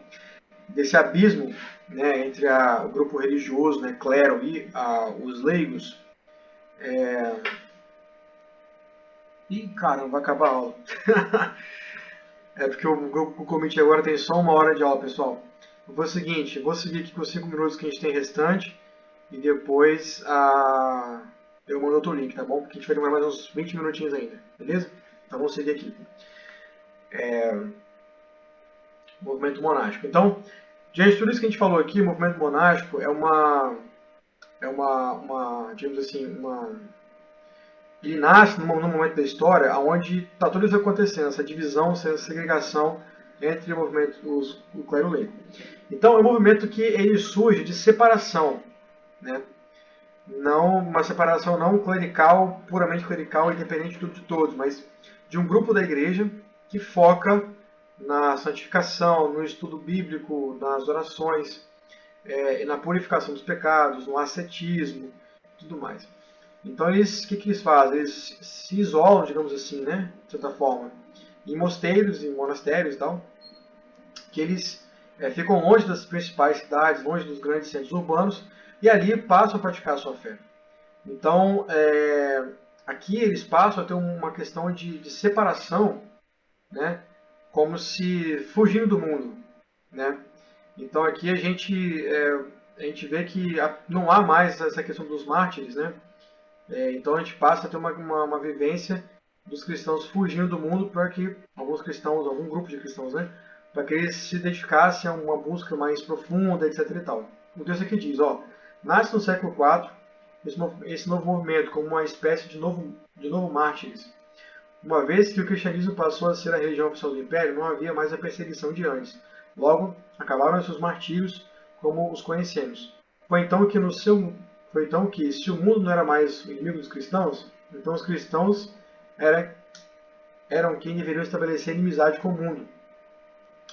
desse abismo, né, entre o grupo religioso, né, clero, e os leigos, Ih, caramba, vai acabar a aula. Porque o Comitê agora tem só 1 hora de aula, pessoal. Eu vou fazer o seguinte, vou seguir aqui com os 5 minutos que a gente tem restante, e depois eu mando outro link, tá bom? Porque a gente vai demorar mais uns 20 minutinhos ainda, beleza? Então vamos seguir aqui. Movimento monástico. Então, diante de tudo isso que a gente falou aqui, o movimento monástico digamos assim, ele nasce num momento da história onde está tudo isso acontecendo, essa divisão, essa segregação entre o clero e o leigo. Então, é um movimento que ele surge de separação, né? Não uma separação não clerical, puramente clerical, independente de todos, mas de um grupo da igreja que foca na santificação, no estudo bíblico, nas orações, na purificação dos pecados, no ascetismo, tudo mais. Então, o que eles fazem? Eles se isolam, digamos assim, né, de certa forma, em mosteiros, em monastérios e tal, que eles ficam longe das principais cidades, longe dos grandes centros urbanos, e ali passam a praticar a sua fé. Então, aqui eles passam a ter uma questão de separação, né, como se fugindo do mundo, né? Então aqui a gente vê que não há mais essa questão dos mártires, né? Então a gente passa a ter uma vivência dos cristãos fugindo do mundo para que alguns cristãos, algum grupo de cristãos, né, para que eles se dedicassem a uma busca mais profunda, etc. e tal. O texto aqui diz, ó, nasce no século IV esse novo movimento como uma espécie de novo mártires. Uma vez que o cristianismo passou a ser a religião oficial do Império, não havia mais a perseguição de antes. Logo, acabaram seus martírios como os conhecemos. Foi então que, se o mundo não era mais o inimigo dos cristãos, então os cristãos eram quem deveriam estabelecer inimizade com o mundo.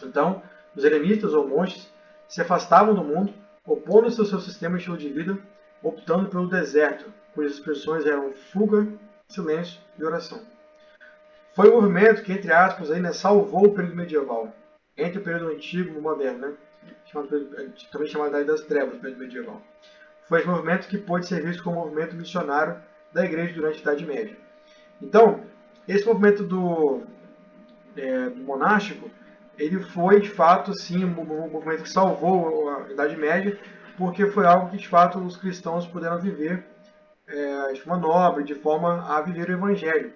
Então, os eremitas ou monges se afastavam do mundo, opondo-se ao seu sistema e estilo de vida, optando pelo deserto, cujas expressões eram fuga, silêncio e oração. Foi um movimento que, entre aspas, ainda salvou o período medieval, entre o período antigo e o moderno, né? Também chamado da Idade das Trevas, o período medieval. Foi esse movimento que pôde ser visto como um movimento missionário da Igreja durante a Idade Média. Então, esse movimento do monástico, ele foi, de fato, sim, um movimento que salvou a Idade Média, porque foi algo que, de fato, os cristãos puderam viver de forma nobre, de forma a viver o Evangelho.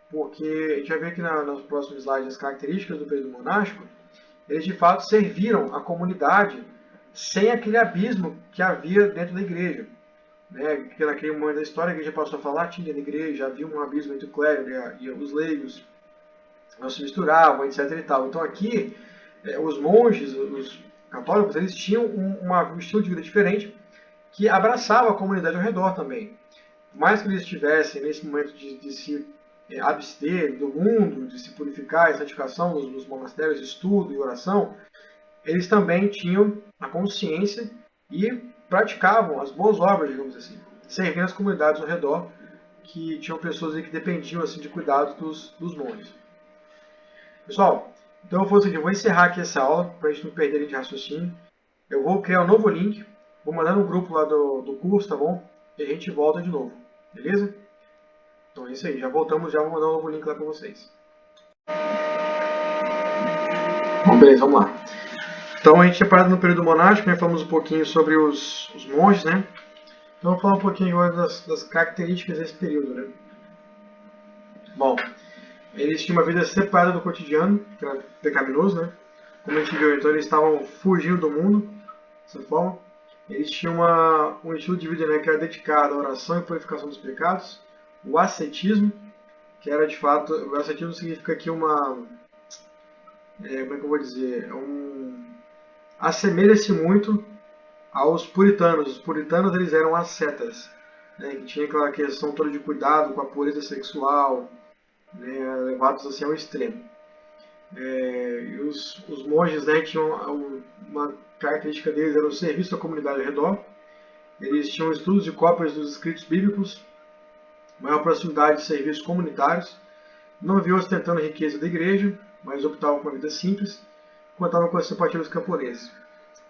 Porque a gente vai ver aqui nos próximos slides as características do período monástico, eles, de fato, serviram a comunidade sem aquele abismo que havia dentro da igreja. Né? Naquele momento da história, a igreja passou a falar latim dentro da igreja, havia um abismo entre o clero e os leigos, não se misturavam, etc. e tal. Então aqui, os monges, os católicos, eles tinham um estilo de vida diferente que abraçava a comunidade ao redor também. Por mais que eles estivessem nesse momento de se abster do mundo, de se purificar, a santificação nos monastérios, estudo e oração, eles também tinham a consciência e praticavam as boas obras, digamos assim, servindo as comunidades ao redor, que tinham pessoas que dependiam assim, de cuidados dos monges. Pessoal, então eu vou seguir, eu vou encerrar aqui essa aula, para a gente não perder de raciocínio. Eu vou criar um novo link, vou mandar no grupo lá do curso, tá bom? E a gente volta de novo, beleza? Então é isso aí, já voltamos, já vou mandar um novo link lá para vocês. Bom, beleza, vamos lá. Então a gente tinha parado no período monástico, né? Falamos um pouquinho sobre os monges, né? Então vamos falar um pouquinho agora das características desse período, né? Bom, eles tinham uma vida separada do cotidiano, que era pecaminoso, né? Como a gente viu, então eles estavam fugindo do mundo, dessa forma. Eles tinham um estilo de vida, né, que era dedicado à oração e purificação dos pecados. O ascetismo, que era de fato, o ascetismo significa aqui como é que eu vou dizer, assemelha-se muito aos puritanos. Os puritanos, eles eram ascetas, né, que tinha aquela questão toda de cuidado com a pureza sexual, né, levados assim ao extremo. E os monges, né, tinham uma característica deles era o serviço à comunidade ao redor. Eles tinham estudos de cópias dos escritos bíblicos, maior proximidade de serviços comunitários, não viviam ostentando a riqueza da igreja, mas optavam por uma vida simples, contavam com a simpatia dos camponeses.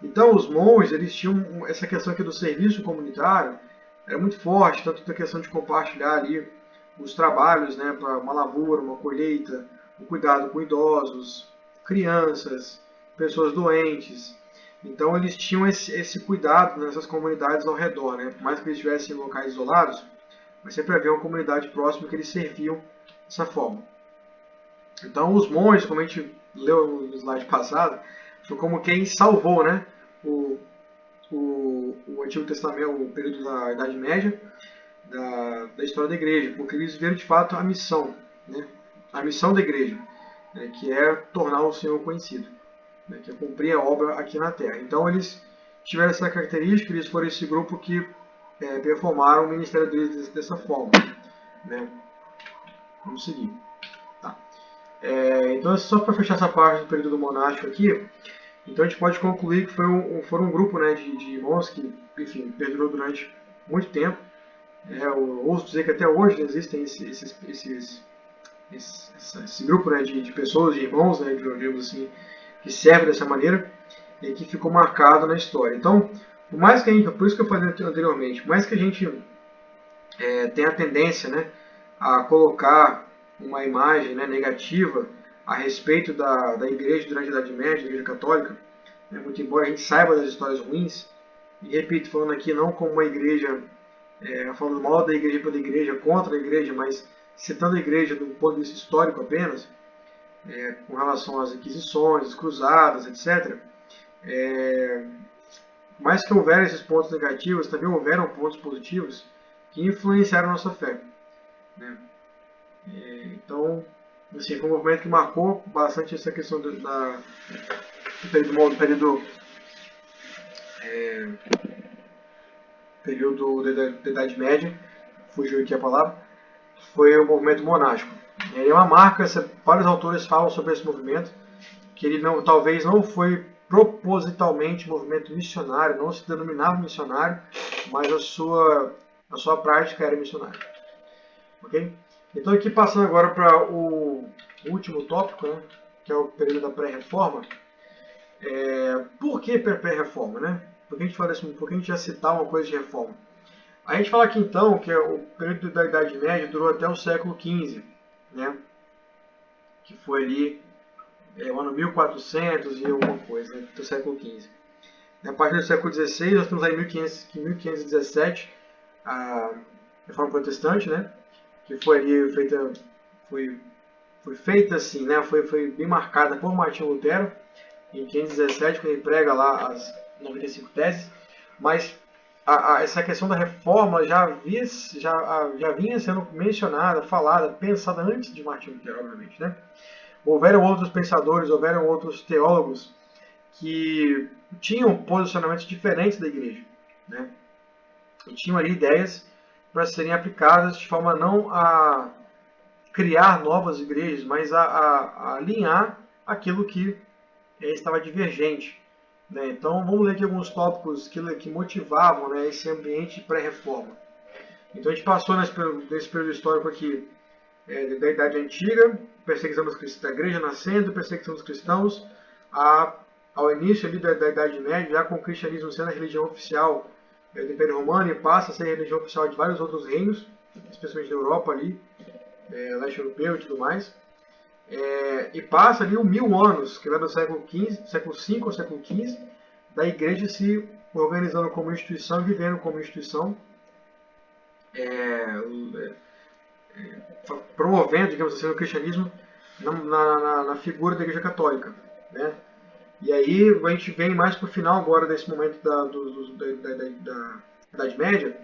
Então, os monges, eles tinham essa questão aqui do serviço comunitário, era muito forte, tanto da questão de compartilhar ali os trabalhos, né, para uma lavoura, uma colheita, o cuidado com idosos, crianças, pessoas doentes. Então, eles tinham esse cuidado nessas comunidades ao redor, né? Por mais que eles estivessem em locais isolados, mas sempre havia uma comunidade próxima que eles serviam dessa forma. Então, os monges, como a gente leu no slide passado, foi como quem salvou, né, o Antigo Testamento, o período da Idade Média, da história da igreja, porque eles viram de fato a missão, né, a missão da igreja, né, que é tornar o Senhor conhecido, né, que é cumprir a obra aqui na Terra. Então, eles tiveram essa característica, eles foram esse grupo que performaram o ministério deles dessa forma, né. Vamos seguir. Tá. Então, só para fechar essa parte do período monástico aqui, então a gente pode concluir que foram um grupo, né, de irmãos que, enfim, perdurou durante muito tempo. Eu ouso dizer que até hoje existem esse grupo, né, de pessoas, de irmãos, né, digamos assim, que servem dessa maneira e que ficou marcado na história. Então, por isso que eu falei anteriormente, por mais que a gente tenha a tendência, né, a colocar uma imagem, né, negativa a respeito da igreja durante a Idade Média, a igreja católica, né, muito embora a gente saiba das histórias ruins, e repito, falando aqui não como uma igreja, falando mal da igreja pela igreja, contra a igreja, mas citando a igreja do ponto de vista histórico apenas, com relação às inquisições, às cruzadas, etc., mais que houveram esses pontos negativos, também houveram pontos positivos que influenciaram a nossa fé, né? Então, assim, foi um movimento que marcou bastante essa questão do período da Idade Média, fugiu aqui a palavra, foi o movimento monástico. Ele é uma marca, vários autores falam sobre esse movimento, que ele talvez não foi propositalmente movimento missionário, não se denominava missionário, mas a sua prática era missionária. Ok? Então aqui passando agora para o último tópico, né, que é o período da pré-reforma. Por que pré-reforma, né? Por que a gente fala assim, por que a gente já citar uma coisa de reforma? A gente fala aqui então que o período da Idade Média durou até o século XV, né? Que foi ali o ano 1400 e alguma coisa, né, do século XV. A partir do século XVI, nós temos aí 1517 a Reforma Protestante, né? Que foi ali feita, foi feita assim, né? Foi bem marcada por Martinho Lutero em 1517, quando ele prega lá as 95 teses. Mas essa questão da reforma já vinha sendo mencionada, falada, pensada antes de Martinho Lutero, obviamente, né? Houveram outros pensadores, houveram outros teólogos que tinham posicionamentos diferentes da igreja, né? E tinham ali ideias para serem aplicadas de forma não a criar novas igrejas, mas a alinhar aquilo que estava divergente, né? Então vamos ler aqui alguns tópicos que motivavam, né, esse ambiente pré-reforma. Então a gente passou nesse período histórico aqui da Idade Antiga, perseguição da igreja nascendo, perseguição dos cristãos, ao início ali da Idade Média, já com o cristianismo sendo a religião oficial do Império Romano e passa a ser a religião oficial de vários outros reinos, especialmente da Europa ali, leste europeu e tudo mais. E passa ali 1000 anos, que vai do século V ao século XV, da igreja se organizando como instituição e vivendo como instituição, promovendo, digamos assim, o cristianismo na figura da igreja católica, né? E aí a gente vem mais para o final agora desse momento da Idade Média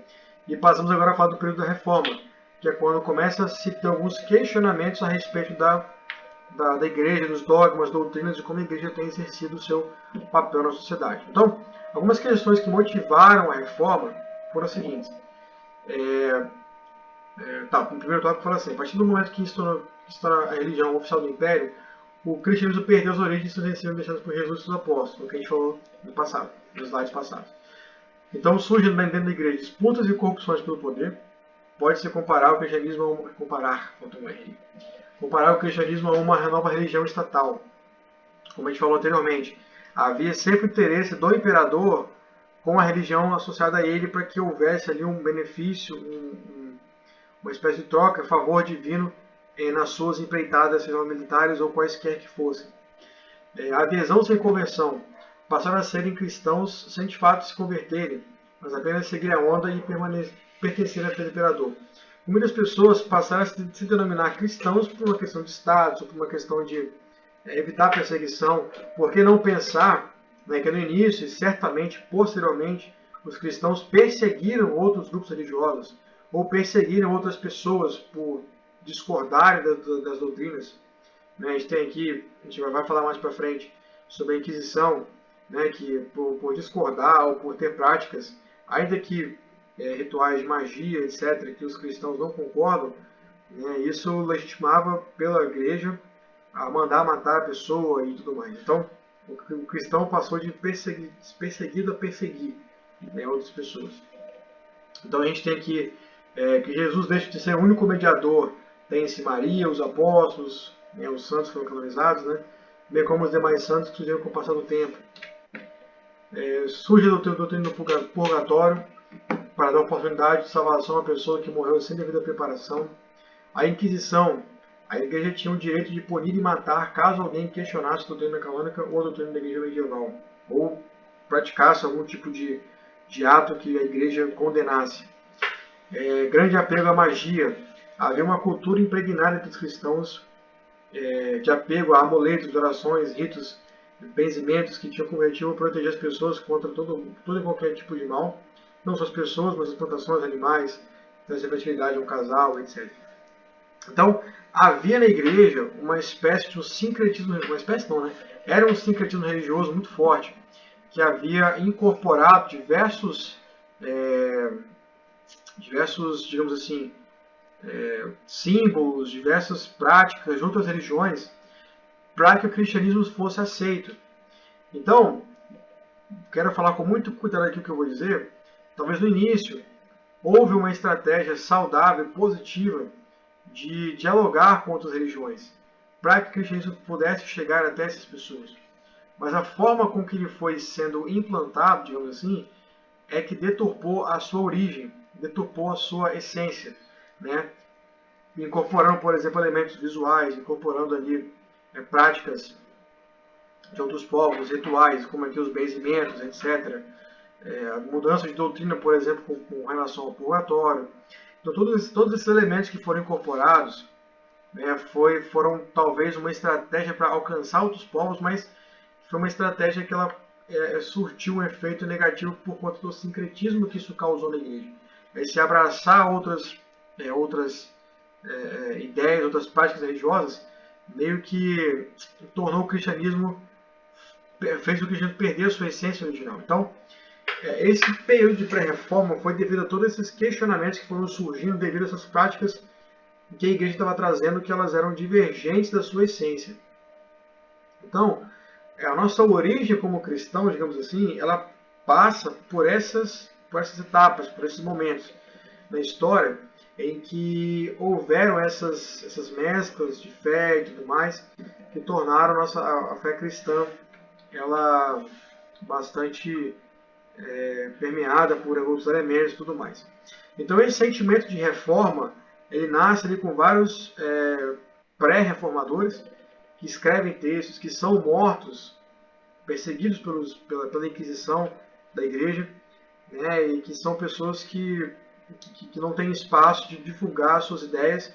e passamos agora a falar do período da Reforma, que é quando começa a se ter alguns questionamentos a respeito da igreja, dos dogmas, doutrinas e como a igreja tem exercido o seu papel na sociedade. Então, algumas questões que motivaram a reforma foram as seguintes. O primeiro tópico fala assim: a partir do momento que se torna a religião oficial do Império, o cristianismo perdeu as origens dos ensinos deixados por Jesus e seus apóstolos, o que a gente falou no passado, nos slides passados. Então surgem dentro da igreja disputas e corrupções pelo poder. Pode-se comparar o cristianismo comparar o cristianismo a uma nova religião estatal. Como a gente falou anteriormente, havia sempre o interesse do imperador com a religião associada a ele para que houvesse ali um benefício, uma espécie de troca, favor divino nas suas empreitadas, sejam militares ou quaisquer que fossem. A adesão sem conversão passaram a serem cristãos sem de fato se converterem, mas apenas seguir a onda e pertencerem ao imperador. Muitas pessoas passaram a se denominar cristãos por uma questão de status, ou por uma questão de evitar perseguição. Por que não pensar, né, que no início, e certamente posteriormente, os cristãos perseguiram outros grupos religiosos, ou perseguiram outras pessoas por discordarem das doutrinas. A gente tem aqui, a gente vai falar mais para frente, sobre a Inquisição, né, que por discordar ou por ter práticas, ainda que rituais de magia, etc., que os cristãos não concordam, né, isso legitimava pela igreja a mandar matar a pessoa e tudo mais. Então, o cristão passou de perseguido a perseguir, né, outras pessoas. Então a gente tem aqui que Jesus deixa de ser o único mediador. Tem-se Maria, os apóstolos, né, os santos foram canonizados, né, bem como os demais santos que surgiram com o passar do tempo. Surge a doutrina do purgatório para dar oportunidade de salvação à pessoa que morreu sem devida preparação. A Inquisição. A igreja tinha o direito de punir e matar caso alguém questionasse a doutrina canônica ou a doutrina da igreja medieval, ou praticasse algum tipo de ato que a igreja condenasse. Grande apego à magia. Havia uma cultura impregnada entre os cristãos de apego a amuletos, orações, ritos, benzimentos que tinham como objetivo proteger as pessoas contra todo e qualquer tipo de mal. Não só as pessoas, mas as plantações, animais, trazer fertilidade a um casal, etc. Então, havia na igreja uma espécie de um sincretismo, uma espécie não, né? Era um sincretismo religioso muito forte, que havia incorporado diversos, digamos assim, símbolos, diversas práticas de outras religiões, para que o cristianismo fosse aceito. Então, quero falar com muito cuidado aqui o que eu vou dizer. Talvez no início houve uma estratégia saudável, positiva, de dialogar com outras religiões, para que o cristianismo pudesse chegar até essas pessoas. Mas a forma com que ele foi sendo implantado, digamos assim, é que deturpou a sua origem, deturpou a sua essência, né? Incorporando, por exemplo, elementos visuais, incorporando ali práticas de outros povos, rituais, como aqui os benzimentos, etc. A mudança de doutrina, por exemplo, com relação ao purgatório. Então, todos esses elementos que foram incorporados foram talvez uma estratégia para alcançar outros povos, mas foi uma estratégia que ela surtiu um efeito negativo por conta do sincretismo que isso causou na igreja. Se abraçar outras ideias, outras práticas religiosas, meio que tornou o cristianismo, fez o cristianismo perder a sua essência original. Então, esse período de pré-reforma foi devido a todos esses questionamentos que foram surgindo devido a essas práticas que a igreja estava trazendo, que elas eram divergentes da sua essência. Então, a nossa origem como cristão, digamos assim, ela passa por essas etapas, por esses momentos na história em que houveram essas mesclas de fé e tudo mais, que tornaram a fé cristã ela bastante permeada por outros elementos e tudo mais. Então esse sentimento de reforma, ele nasce ali com vários pré-reformadores que escrevem textos, que são mortos, perseguidos pela Inquisição da Igreja, né, e que são pessoas que não têm espaço de divulgar suas ideias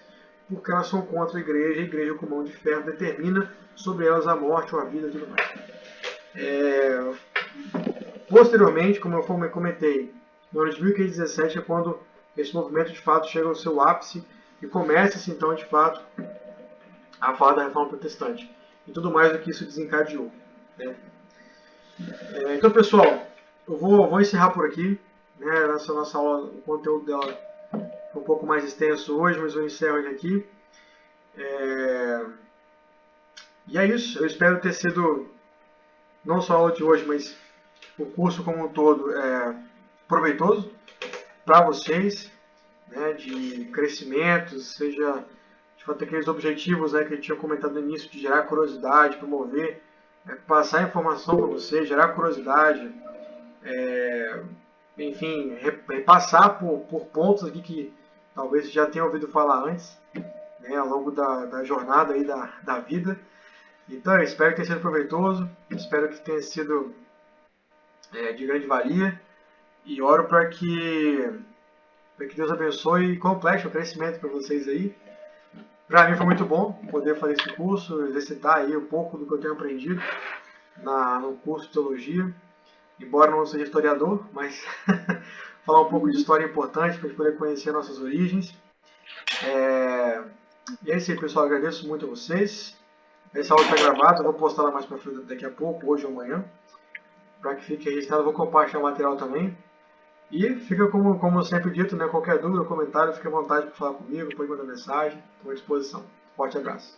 porque elas são contra a igreja com mão de ferro determina sobre elas a morte ou a vida e tudo mais. Posteriormente, como eu comentei, no ano de 1517 é quando esse movimento de fato chega ao seu ápice e começa-se então de fato a falar da reforma protestante e tudo mais do que isso desencadeou, né? Então, pessoal, eu vou encerrar por aqui, né? Nessa nossa aula, o conteúdo dela foi um pouco mais extenso hoje, mas eu encerro ele aqui. E é isso, eu espero ter sido, não só a aula de hoje, mas o curso como um todo proveitoso para vocês, né, de crescimento, seja de fato aqueles objetivos, né, que eu tinha comentado no início, de gerar curiosidade, promover, passar informação para você, gerar curiosidade, enfim, repassar por pontos aqui que talvez você já tenha ouvido falar antes, né, ao longo da jornada aí da vida. Então, eu espero que tenha sido proveitoso, espero que tenha sido de grande valia e oro para que Deus abençoe e complete o crescimento para vocês aí. Para mim foi muito bom poder fazer esse curso, exercitar aí um pouco do que eu tenho aprendido no curso de teologia, embora não seja historiador, mas falar um pouco de história é importante para a gente poder conhecer nossas origens. E é isso aí, pessoal, agradeço muito a vocês. Essa aula está gravada, eu vou postar lá mais para frente daqui a pouco, hoje ou amanhã, para que fique registrado. Eu vou compartilhar o material também. E fica como sempre dito, né, qualquer dúvida, comentário, fique à vontade para falar comigo, pode mandar mensagem, estou à disposição. Forte abraço.